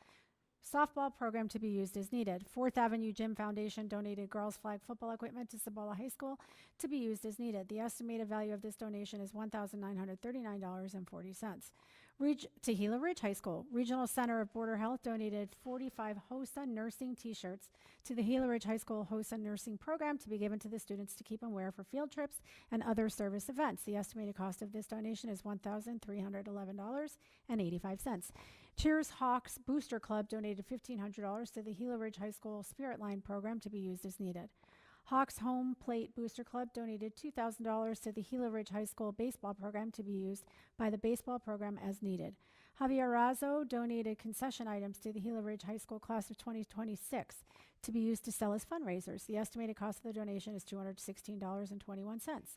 softball program to be used as needed. 4th Avenue Gym Foundation donated girls flag football equipment to Cibola High School to be used as needed. The estimated value of this donation is $1,939.40. Tehila Ridge High School Regional Center of Border Health donated 45 HOSA nursing t-shirts to the Gila Ridge High School HOSA nursing program to be given to the students to keep and wear for field trips and other service events. The estimated cost of this donation is $1,311.85. Cheers Hawks Booster Club donated $1,500 to the Gila Ridge High School Spirit Line program to be used as needed. Hawks Home Plate Booster Club donated $2,000 to the Gila Ridge High School baseball program to be used by the baseball program as needed. Javier Razzo donated concession items to the Gila Ridge High School class of 2026 to be used to sell as fundraisers. The estimated cost of the donation is $216.21.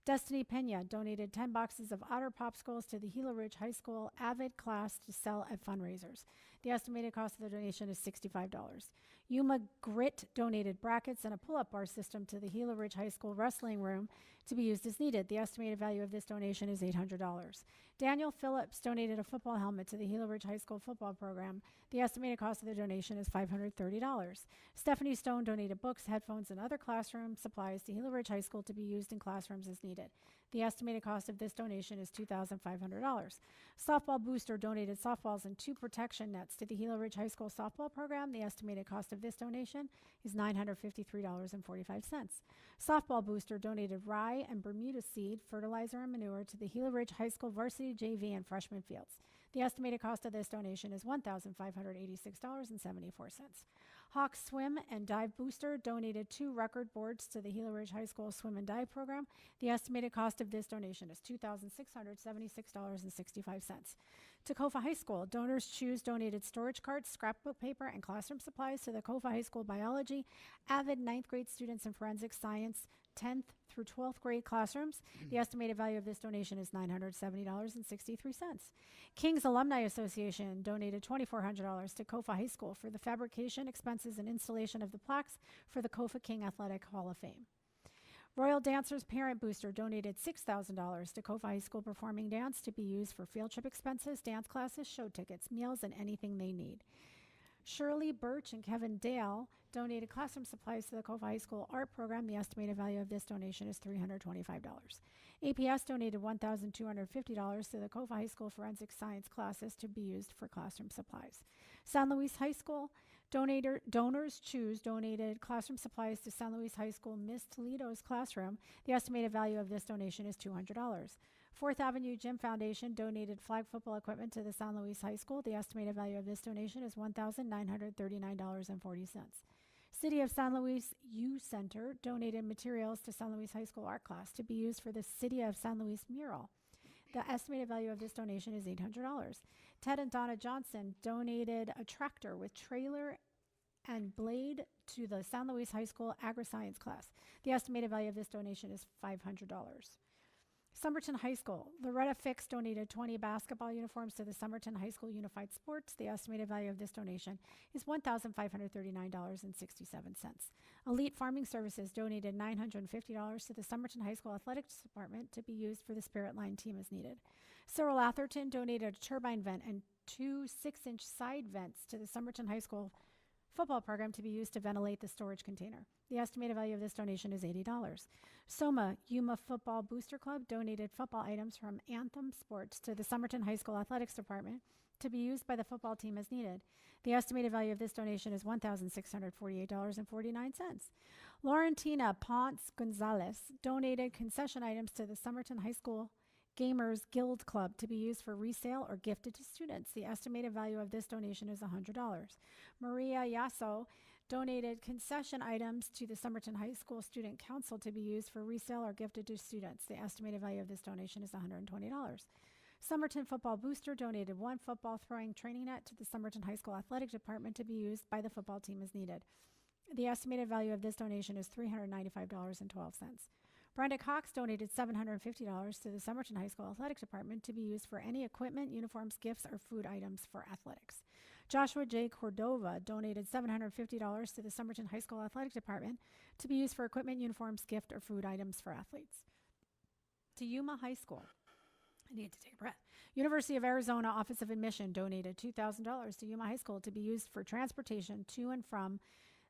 Destiny Pena donated 10 boxes of Otter Popsicles to the Gila Ridge High School Avid class to sell at fundraisers. The estimated cost of the donation is $65. Yuma Grit donated brackets and a pull-up bar system to the Gila Ridge High School wrestling room to be used as needed. The estimated value of this donation is $800. Daniel Phillips donated a football helmet to the Gila Ridge High School football program. The estimated cost of the donation is $530. Stephanie Stone donated books, headphones, and other classroom supplies to Gila Ridge High School to be used in classrooms as needed. The estimated cost of this donation is $2,500. Softball Booster donated softballs and 2 protection nets to the Gila Ridge High School softball program. The estimated cost of this donation is $953.45. Softball Booster donated rye and Bermuda seed, fertilizer, and manure to the Gila Ridge High School varsity JV and freshman fields. The estimated cost of this donation is $1,586.74. Hawks Swim and Dive Booster donated 2 record boards to the Gila Ridge High School Swim and Dive program. The estimated cost of this donation is $2,676.65. Tacoma High School Donors Choose donated storage carts, scrapbook paper, and classroom supplies to the Tacoma High School biology, avid 9th grade students in forensic science, 10th through 12th grade classrooms. The estimated value of this donation is $970.63. King's Alumni Association donated $2,400 to Kofa High School for the fabrication expenses and installation of the plaques for the Kofa King Athletic Hall of Fame. Royal Dancers Parent Booster donated $6,000 to Kofa High School Performing Dance to be used for field trip expenses, dance classes, show tickets, meals, and anything they need. Shirley Birch and Kevin Dale donated classroom supplies to the Cova High School art program. The estimated value of this donation is $325. APS donated $1,250 to the Cova High School forensic science classes to be used for classroom supplies. San Luis High School Donors Choose donated classroom supplies to San Luis High School Miss Toledo's classroom. The estimated value of this donation is $200. Fourth Avenue Gym Foundation donated flag football equipment to the San Luis High School. The estimated value of this donation is $1,939.40. City of San Luis U Center donated materials to San Luis High School art class to be used for the City of San Luis mural. The estimated value of this donation is $800. Ted and Donna Johnson donated a tractor with trailer and blade to the San Luis High School agri-science class. The estimated value of this donation is $500. Somerton High School. Loretta Fix donated 20 basketball uniforms to the Somerton High School Unified Sports. The estimated value of this donation is $1,539.67. Elite Farming Services donated $950 to the Somerton High School Athletics Department to be used for the Spirit Line team as needed. Cyril Atherton donated a turbine vent and 2 6-inch side vents to the Somerton High School football program to be used to ventilate the storage container. The estimated value of this donation is $80. Soma Yuma Football Booster Club donated football items from Anthem Sports to the Somerton High School Athletics Department to be used by the football team as needed. The estimated value of this donation is $1,648.49. Laurentina Ponce Gonzalez donated concession items to the Somerton High School Gamers Guild Club to be used for resale or gifted to students. The estimated value of this donation is $100. Maria Yasso donated concession items to the Somerton High School Student Council to be used for resale or gifted to students. The estimated value of this donation is $120. Somerton Football Booster donated 1 football throwing training net to the Somerton High School Athletic Department to be used by the football team as needed. The estimated value of this donation is $395.12. Brenda Cox donated $750 to the Somerton High School Athletic Department to be used for any equipment, uniforms, gifts, or food items for athletics. Joshua J. Cordova donated $750 to the Somerton High School Athletic Department to be used for equipment, uniforms, gift, or food items for athletes. To Yuma High School. I need to take a breath. University of Arizona Office of Admission donated $2,000 to Yuma High School to be used for transportation to and from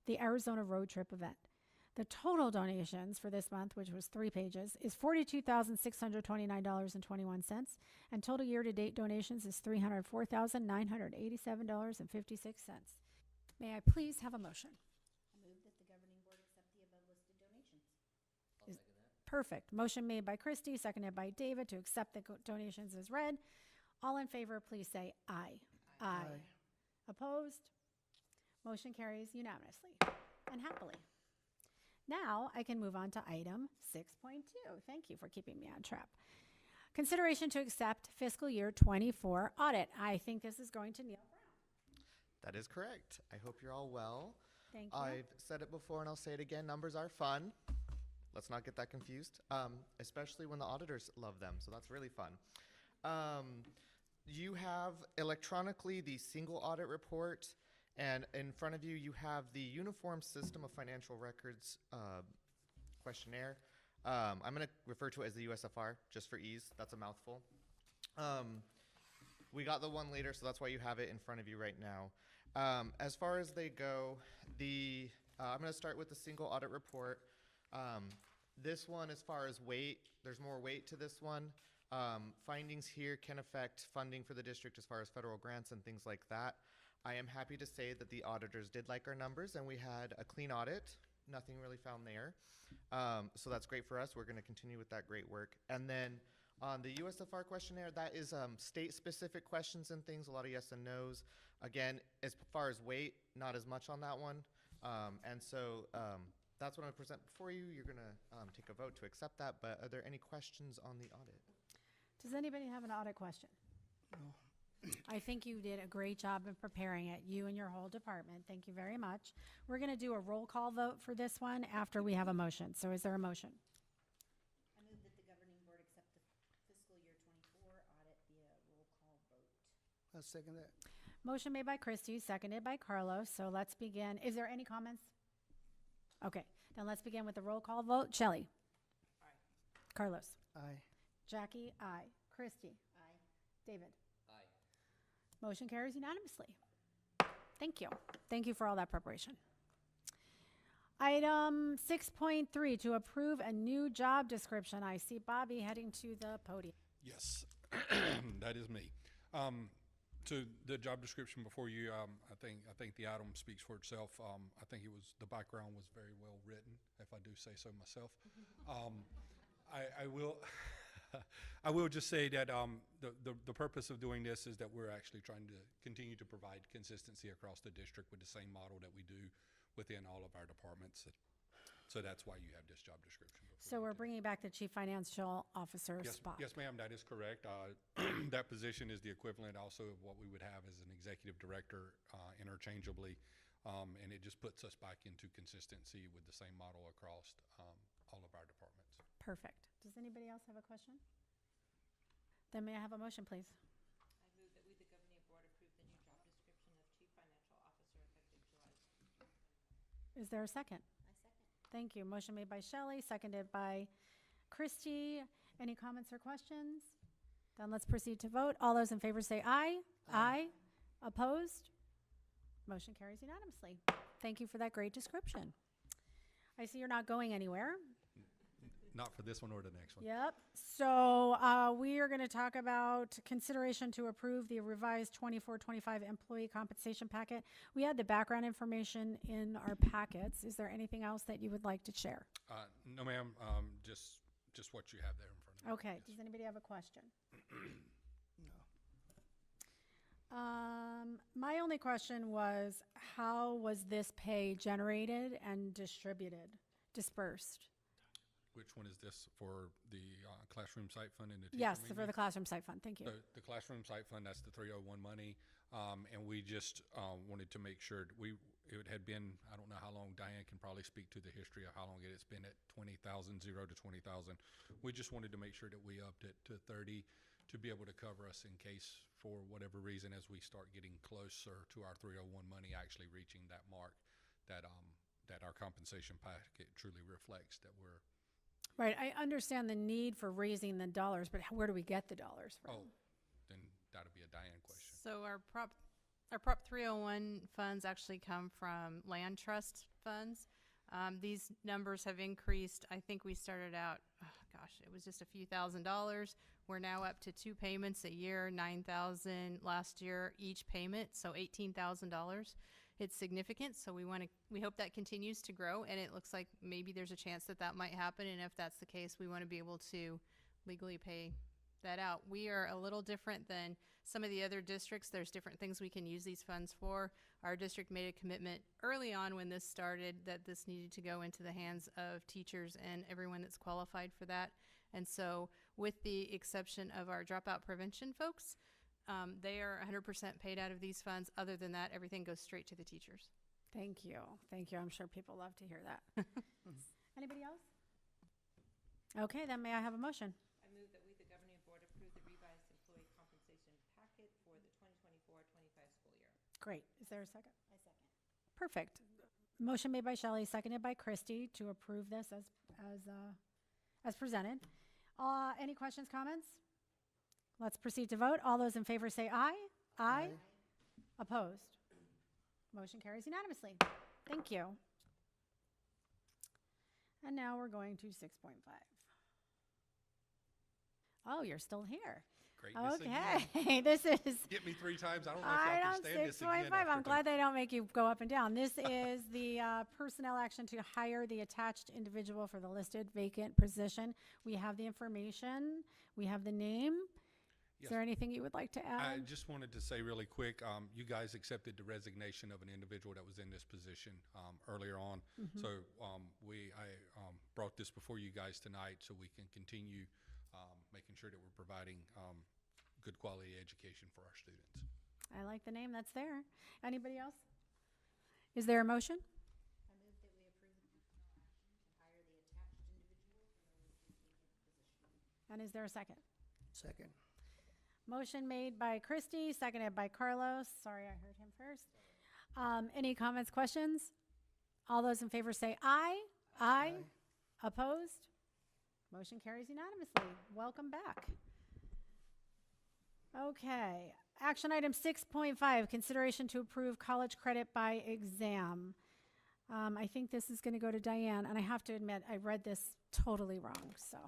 the Arizona road trip event. The total donations for this month, which was 3 pages, is $42,629.21, and total year-to-date donations is $304,987.56. May I please have a motion? I move that the governing board accept the above listed donations. Perfect. Motion made by Christy, seconded by David to accept the donations as read. All in favor, please say aye. Aye. Opposed? Motion carries unanimously and happily. Now I can move on to item 6.2. Thank you for keeping me on track. Consideration to accept fiscal year 24 audit. I think this is going to Neil Brown. That is correct. I hope you're all well. Thank you. I've said it before and I'll say it again. Numbers are fun. Let's not get that confused, especially when the auditors love them. So that's really fun. You have electronically the single audit report, and in front of you, you have the Uniform System of Financial Records questionnaire. I'm going to refer to it as the USFR, just for ease. That's a mouthful. We got the one later, so that's why you have it in front of you right now. As far as they go, I'm going to start with the single audit report. This one, as far as weight, there's more weight to this one. Findings here can affect funding for the district as far as federal grants and things like that. I am happy to say that the auditors did like our numbers and we had a clean audit. Nothing really found there. So that's great for us. We're going to continue with that great work. And then on the USFR questionnaire, that is state-specific questions and things, a lot of yes and no's. Again, as far as weight, not as much on that one. And so that's what I'm going to present before you. You're going to take a vote to accept that, but are there any questions on the audit? Does anybody have an audit question? No. I think you did a great job in preparing it, you and your whole department. Thank you very much. We're going to do a roll call vote for this one after we have a motion. So is there a motion? I move that the governing board accept the fiscal year 24 audit via roll call vote. I'll second that. Motion made by Christy, seconded by Carlos. So let's begin. Is there any comments? Okay, then let's begin with the roll call vote. Shelley? Aye. Carlos? Aye. Jackie? Aye. Christy? Aye. David? Aye. Motion carries unanimously. Thank you. Thank you for all that preparation. Item 6.3, to approve a new job description. I see Bobby heading to the podium. Yes, that is me. To the job description before you, I think the item speaks for itself. I think the background was very well written, if I do say so myself. I will, I will just say that the purpose of doing this is that we're actually trying to continue to provide consistency across the district with the same model that we do within all of our departments. So that's why you have this job description. So we're bringing back the chief financial officer Yes, spot. yes, ma'am, that is correct. That position is the equivalent also of what we would have as an executive director interchangeably. And it just puts us back into consistency with the same model across all of our departments. Perfect. Does anybody else have a question? Then may I have a motion, please? I move that we, the governing board, approve the new job description of Chief Financial Officer effective July. Is there a second? I second. Thank you. Motion made by Shelley, seconded by Christy. Any comments or questions? Then let's proceed to vote. All those in favor say aye. Aye. Opposed? Motion carries unanimously. Thank you for that great description. I see you're not going anywhere. Not for this one or the next one. Yep. So we are going to talk about consideration to approve the revised 24-25 employee compensation packet. We had the background information in our packets. Is there anything else that you would like to share? No, ma'am, just what you have there in front of you. Okay. Does anybody have a question? No. My only question was, how was this pay generated and dispersed? Which one is this, for the classroom site fund and the teacher Yes, for maintenance? the classroom site fund. Thank you. The classroom site fund, that's the 301 money. And we just wanted to make sure it had been, I don't know how long, Diane can probably speak to the history of how long it's been at 20,000, 0 to 20,000. We just wanted to make sure that we upped it to 30 to be able to cover us in case, for whatever reason, as we start getting closer to our 301 money actually reaching that mark, that our compensation packet truly reflects that we're. Right. I understand the need for raising the dollars, but where do we get the dollars from? Oh, then that'll be a Diane question. So our Prop 301 funds actually come from land trust funds. These numbers have increased. I think we started out, it was just a few $1,000s. We're now up to 2 payments a year, $9,000 last year each payment, so $18,000. It's significant, so we hope that continues to grow, and it looks like maybe there's a chance that might happen, and if that's the case, we want to be able to legally pay that out. We are a little different than some of the other districts. There's different things we can use these funds for. Our district made a commitment early on when this started that this needed to go into the hands of teachers and everyone that's qualified for that. And so with the exception of our dropout prevention folks, they are 100% paid out of these funds. Other than that, everything goes straight to the teachers. Thank you. Thank you. I'm sure people love to hear that. Anybody else? Okay, then may I have a motion? I move that we, the governing board, approve the revised employee compensation packet for the 2024-25 school year. Great. Is there a second? I second. Perfect. Motion made by Shelley, seconded by Christy to approve this as presented. Any questions, comments? Let's proceed to vote. All those in favor say aye. Aye. Opposed? Motion carries unanimously. Thank you. And now we're going to 6.5. Oh, you're still here. Great. This Okay. again. This is Get me 3 times. I don't know if I can stand this again. 6.5. after I'm glad they don't make you go up and down. This is the personnel action to hire the attached individual for the listed vacant position. We have the information. We have the name. Is Yes. there anything you would like to I add? just wanted to say really quick, you guys accepted the resignation of an individual that was in this position earlier on. So I brought this before you guys tonight so we can continue making sure that we're providing good quality education for our students. I like the name that's there. Anybody else? Is there a motion? I move that we approve the personnel action to hire the attached individual for the listed vacant position. And is there a second? Second. Motion made by Christy, seconded by Carlos. Sorry, I heard him first. Any comments, questions? All those in favor say aye. Aye. Opposed? Motion carries unanimously. Welcome back. Okay. Action item 6.5, consideration to approve college credit by exam. I think this is going to go to Diane, and I have to admit, I read this totally wrong, so.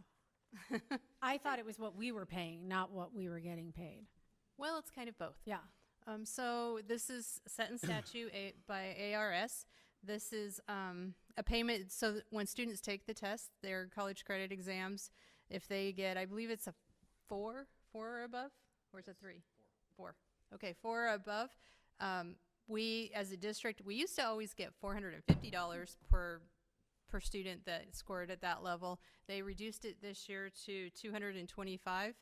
I thought it was what we were paying, not what we were getting paid. Well, it's kind of both. Yeah. So this is set in statute by ARS. This is a payment, so that when students take the test, their college credit exams, if they get, I believe it's a 4 or above, or is it 3? 4. Okay, 4 or above. We, as a district, we used to always get $450 per student that scored at that level. They reduced it this year to $225,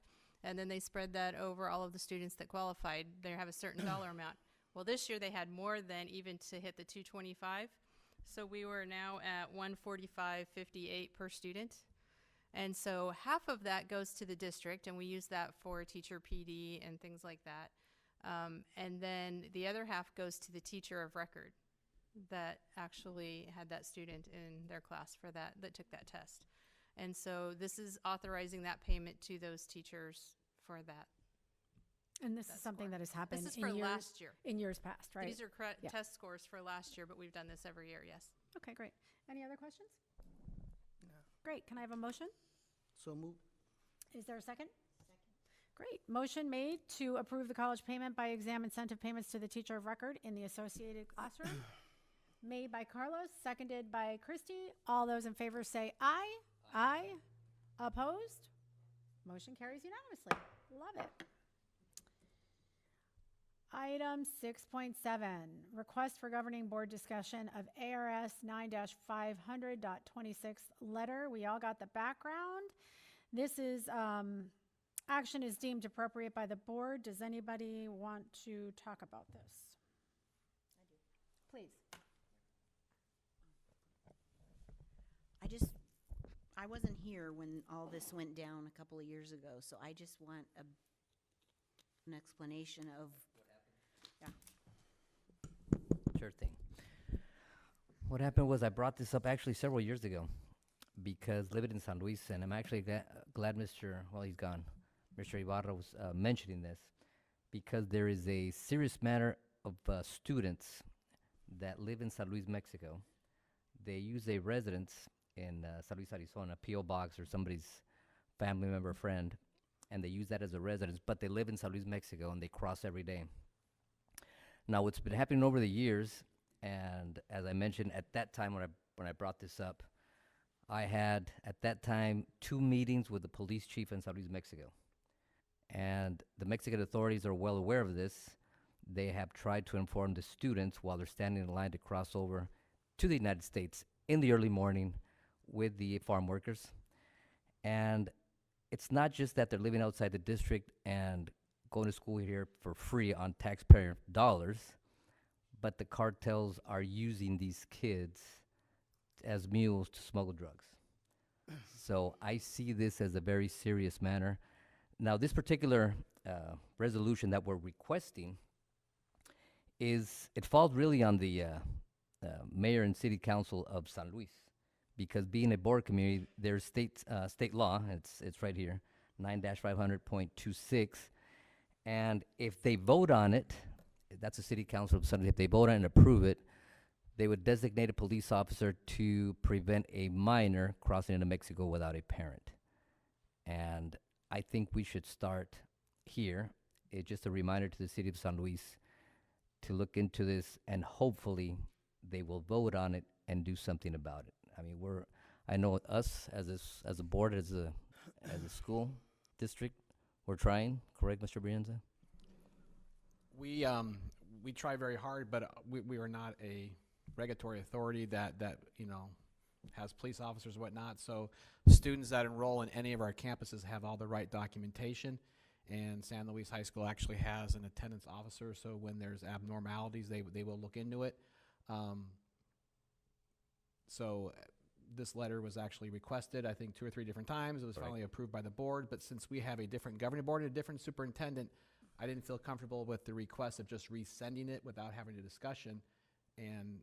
and then they spread that over all of the students that qualified. They have a certain dollar amount. Well, this year they had more than even to hit the 225, so we were now at $145.58 per student. And so half of that goes to the district, and we use that for teacher PD and things like that. And then the other half goes to the teacher of record that actually had that student in their class for that took that test. And so this is authorizing that payment to those teachers for that. And this is something that has happened This is in for years, last year. in years past, right? These are Yeah. test scores for last year, but we've done this every year, yes. Okay, great. Any other questions? No. Great. Can I have a motion? So move. Is there a second? Great. Motion made to approve the college payment by exam incentive payments to the teacher of record in the associated classroom. Made by Carlos, seconded by Christy. All those in favor say aye. Aye. Opposed? Motion carries unanimously. Love it. Item 6.7, request for governing board discussion of ARS 9-500.26 letter. We all got the background. This is, action is deemed appropriate by the board. Does anybody want to talk about this? Please. I wasn't here when all this went down a couple of years ago, so I just want an explanation of. Sure thing. What happened was I brought this up actually several years ago because living in San Luis, and I'm actually glad he's gone, Mr. Ibarra was mentioning this, because there is a serious matter of students that live in San Luis, Mexico. They use a residence in San Luis, Arizona, P.O. box or somebody's family member or friend, and they use that as a residence, but they live in San Luis, Mexico, and they cross every day. Now, what's been happening over the years, and as I mentioned at that time when I brought this up, I had at that time 2 meetings with the police chief in San Luis, Mexico. And the Mexican authorities are well aware of this. They have tried to inform the students while they're standing in line to cross over to the United States in the early morning with the farm workers. And it's not just that they're living outside the district and going to school here for free on taxpayer dollars, but the cartels are using these kids as mules to smuggle drugs. So I see this as a very serious matter. Now, this particular resolution that we're requesting it falls really on the mayor and city council of San Luis, because being a board community, there's state law, it's right here, 9-500.26, and if they vote on it, that's the city council of San Luis, if they vote on it and approve it, they would designate a police officer to prevent a minor crossing into Mexico without a parent. And I think we should start here. It's just a reminder to the city of San Luis to look into this, and hopefully they will vote on it and do something about it. I mean, I know us as a board, as a school district, we're trying. Correct, Mr. Brienza? We try very hard, but we are not a regulatory authority that has police officers and whatnot. So students that enroll in any of our campuses have all the right documentation, and San Luis High School actually has an attendance officer. So when there's abnormalities, they will look into it. So this letter was actually requested, I think, 2 or 3 different times. It was finally approved by the board, but since we have a different governing board and a different superintendent, I didn't feel comfortable with the request of just resending it without having a discussion and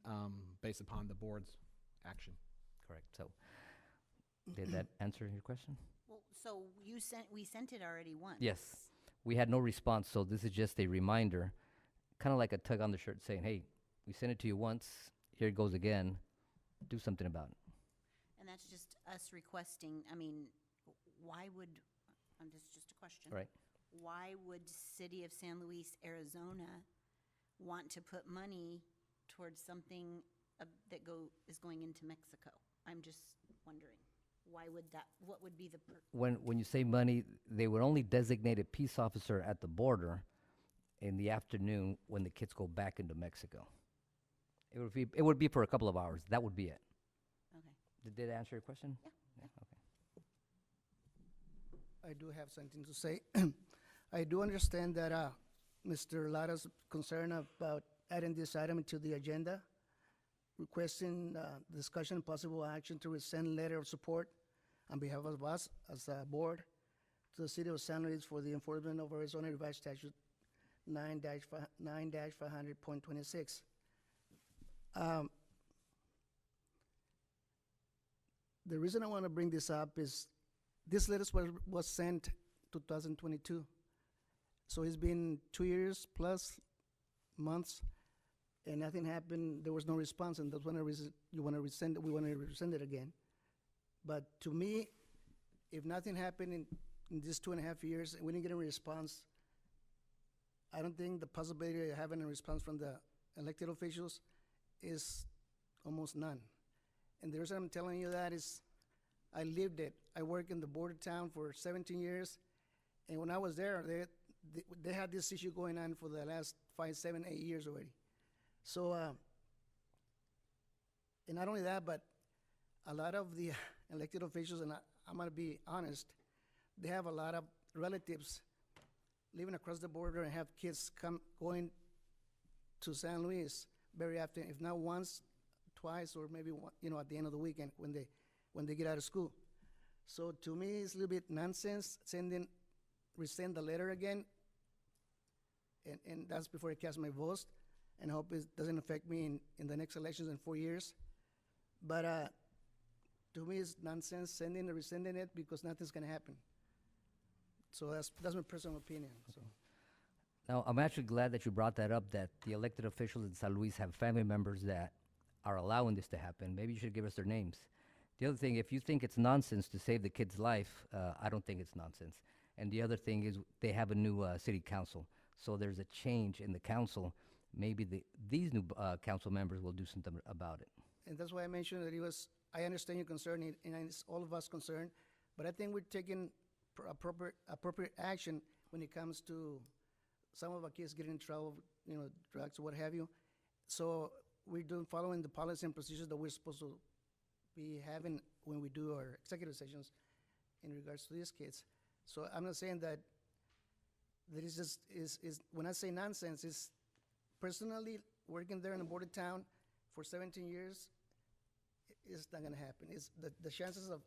based upon the board's action. Correct. So did that answer your question? Well, so we sent it already once. Yes. We had no response, so this is just a reminder, kind of like a tug on the shirt saying, hey, we sent it to you once, here it goes again, do something about it. And that's just us requesting, I mean, why would, this is just a question. Right. Why would City of San Luis, Arizona want to put money towards something that is going into Mexico? I'm just wondering, why would that, what would be the When you say money, they would only designate a peace officer at the border in the afternoon when the kids go back into Mexico. It would be for a couple of hours. That would be it. Okay. Did that answer your question? Yeah. Okay. I do have something to say. I do understand that Mr. Lara's concern about adding this item to the agenda, requesting discussion and possible action to resend letter of support on behalf of us as a board to the City of San Luis for the enforcement of Arizona Revised Statute 9-500.26. The reason I want to bring this up is this letter was sent 2022. So it's been 2 years plus months, and nothing happened. There was no response, and that's one of the reasons you want to resend it. We want to resend it again. But to me, if nothing happened in these 2.5 years and we didn't get a response, I don't think the possibility of having a response from the elected officials is almost none. And the reason I'm telling you that is I lived it. I worked in the border town for 17 years, and when I was there, they had this issue going on for the last 5, 7, 8 years already. So, and not only that, but a lot of the elected officials, and I'm going to be honest, they have a lot of relatives living across the border and have kids going to San Luis very often, if not once, twice, or maybe one, at the end of the weekend when they get out of school. So to me, it's a little bit nonsense resend the letter again, and that's before I cast my vote, and I hope it doesn't affect me in the next elections in 4 years. But to me, it's nonsense resending it because nothing's going to happen. So that's my personal opinion. So. Now, I'm actually glad that you brought that up, that the elected officials in San Luis have family members that are allowing this to happen. Maybe you should give us their names. The other thing, if you think it's nonsense to save the kid's life, I don't think it's nonsense. And the other thing is they have a new city council. So there's a change in the council. Maybe these new council members will do something about it. And that's why I mentioned that I understand your concern, and it's all of us concerned, but I think we're taking appropriate action when it comes to some of our kids getting in trouble, drugs or what have you. So we're following the policy and procedures that we're supposed to be having when we do our executive sessions in regards to these kids. So I'm not saying that is just when I say nonsense, it's personally working there in a border town for 17 years, it's not going to happen. It's the chances of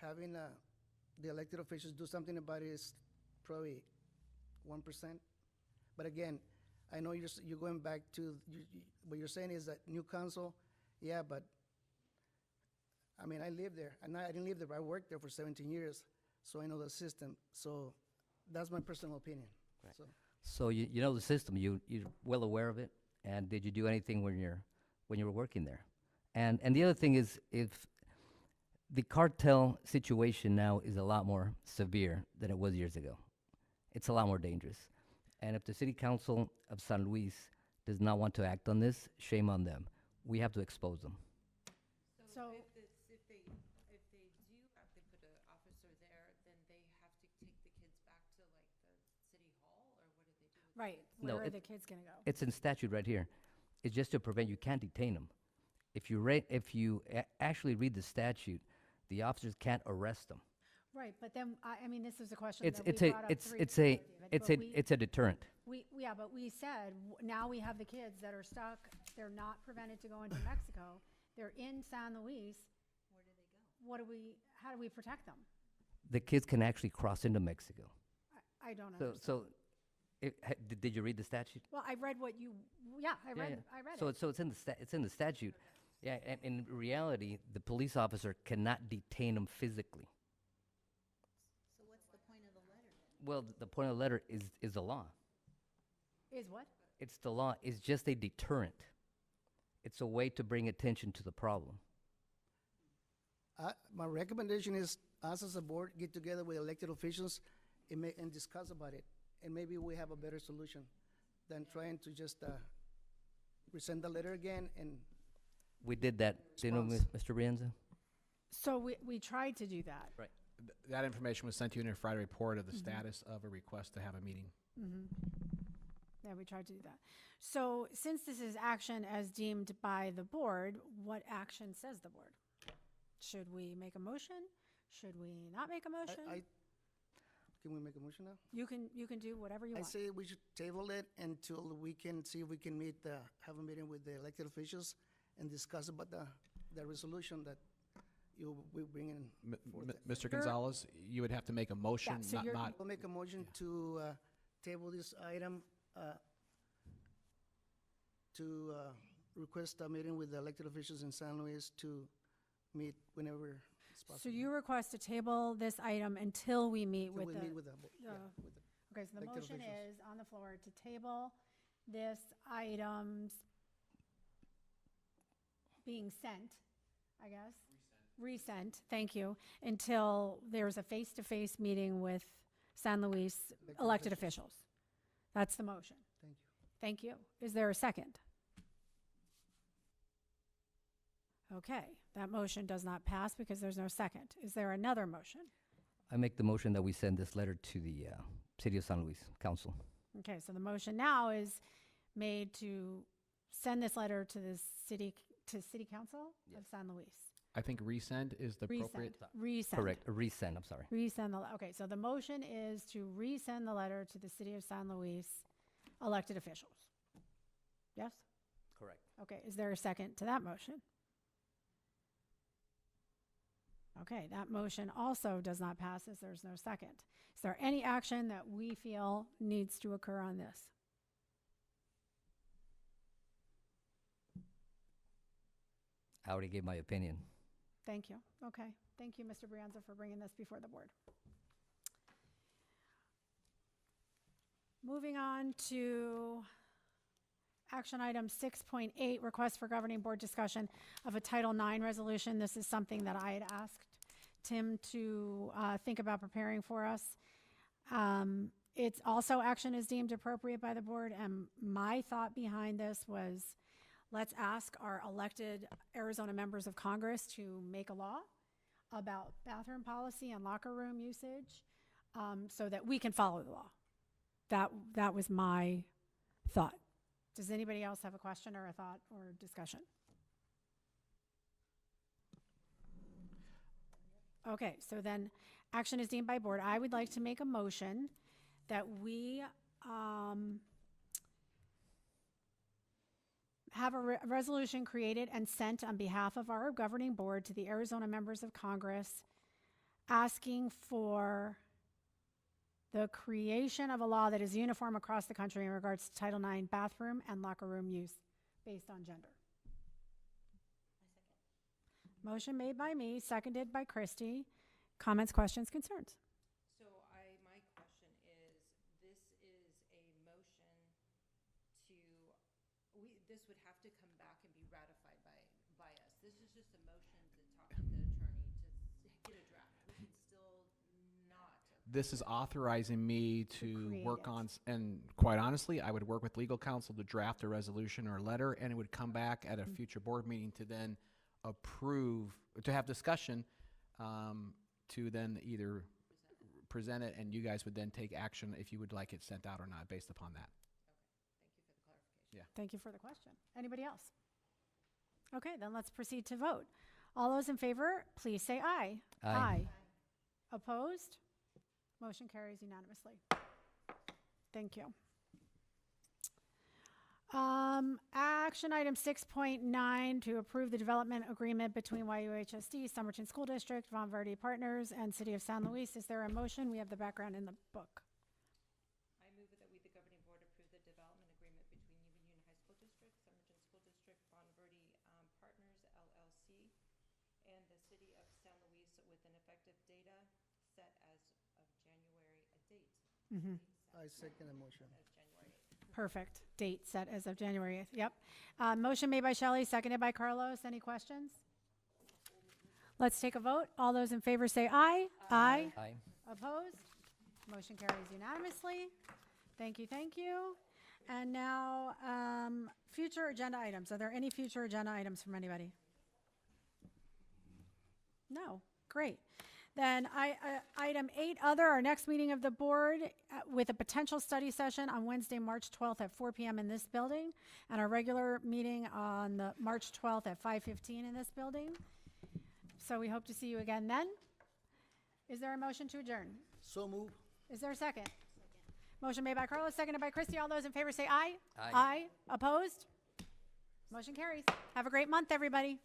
having the elected officials do something about it is probably 1%. But again, I know you're going back to what you're saying is that new council, yeah, but I mean, I lived there. I didn't live there, but I worked there for 17 years, so I know the system. So that's my personal opinion. Right. So you know the system. You're well aware of it. And did you do anything when you were working there? And the other thing is, if the cartel situation now is a lot more severe than it was years ago, it's a lot more dangerous. And if the city council of San Luis does not want to act on this, shame on them. We have to expose them. So if they do have to put an officer there, then they have to take the kids back to like the city hall, or what do they do? With Right. the kids? Where No, are the kids going to go? It's in statute right here. It's just to prevent, you can't detain them. If you actually read the statute, the officers can't arrest them. Right, but then, I mean, this is a question It's that we it's a brought up it's three it's before, a David, it's but a it's a deterrent. Yeah, but we said, now we have the kids that are stuck, they're not prevented to go into Mexico, they're in San Luis. Where do they go? How do we protect them? The kids can actually cross into Mexico. I don't understand. So, did you read the statute? Well, I read what you, I read it. So it's in the statute. Yeah, and in reality, the police officer cannot detain them physically. So what's the point of the letter then? Well, the point of the letter is the law. Is what? It's the law. It's just a deterrent. It's a way to bring attention to the problem. My recommendation is us as a board get together with elected officials and discuss about it. And maybe we have a better solution than trying to just resend the letter again and. We did that, didn't we, Mr. Brienza? So we tried to do that. Right. That information was sent to you in a Friday report of the status of a request to have a meeting. Yeah, we tried to do that. So since this is action as deemed by the board, what action says the board? Should we make a motion? Should we not make a motion? Can we make a motion now? You can do whatever you I want. say we should table it until we can see if we can have a meeting with the elected officials and discuss about the resolution that you will bring in. Mr. Gonzalez, you would have to make a motion, so you're- not. We'll make a motion to table this item to request a meeting with the elected officials in San Luis to meet whenever it's possible. So you request to table this item until we meet Till with we the. meet with the Okay, so the elected motion officials. is on the floor to table this item's being sent, I guess. Resent, thank you, until there's a face-to-face meeting with San Luis elected officials. That's the motion. Thank you. Thank you. Is there a second? Okay, that motion does not pass because there's no second. Is there another motion? I make the motion that we send this letter to the City of San Luis Council. Okay, so the motion now is made to send this letter to the city council of San Luis. I think resend is the appropriate. Resend. Correct, resend, I'm sorry. Resend okay, so the motion is to resend the letter to the city of San Luis elected officials. Yes? Correct. Okay, is there a second to that motion? Okay, that motion also does not pass as there's no second. Is there any action that we feel needs to occur on this? I already gave my opinion. Thank you. Okay. Thank you, Mr. Brianza, for bringing this before the board. Moving on to action item 6.8, request for governing board discussion of a Title IX resolution. This is something that I had asked Tim to think about preparing for us. It's also action is deemed appropriate by the board, and my thought behind this was, let's ask our elected Arizona members of Congress to make a law about bathroom policy and locker room usage so that we can follow the law. That was my thought. Does anybody else have a question or a thought or discussion? Okay, so then action is deemed by board. I would like to make a motion that we have a resolution created and sent on behalf of our governing board to the Arizona members of Congress asking for the creation of a law that is uniform across the country in regards to Title IX bathroom and locker room use based on gender. Motion made by me, seconded by Christy. Comments, questions, concerns? So my question is, this is a motion to, this would have to come back and be ratified by us. This is just a motion to talk to the attorney to get a draft. We can still not. This is authorizing me to create work it. on, and quite honestly, I would work with legal counsel to draft a resolution or a letter, and it would come back at a future board meeting to then approve, to have discussion, to then either present it, and you guys would then take action if you would like it sent out or not based upon that. Thank you for the question. Anybody else? Okay, then let's proceed to vote. All those in favor, please say aye. Aye. Opposed? Motion carries unanimously. Thank you. Action item 6.9 to approve the development agreement between YUHSD, Somerton School District, Von Verde Partners, and City of San Luis. Is there a motion? We have the background in the book. I move that we, the governing board, approve the development agreement between Yuma High School District, Somerton School District, Von Verde Partners, LLC, and the City of San Luis with an effective data set as of January, a date I second the motion. Perfect. Date set as of January 8th. Yep. Motion made by Shelley, seconded by Carlos. Any questions? Let's take a vote. All those in favor say aye. Aye. Aye. Opposed? Motion carries unanimously. Thank you, thank you. And now, future agenda items. Are there any future agenda items from anybody? No. Great. Then item 8, other, our next meeting of the board with a potential study session on Wednesday, March 12th at 4 p.m. in this building, and our regular meeting on the March 12th at 5:15 in this building. So we hope to see you again then. Is there a motion to adjourn? So move. Is there a second? Motion made by Carlos, seconded by Christie. All those in favor say aye. Aye. Aye. Opposed? Motion carries. Have a great month, everybody.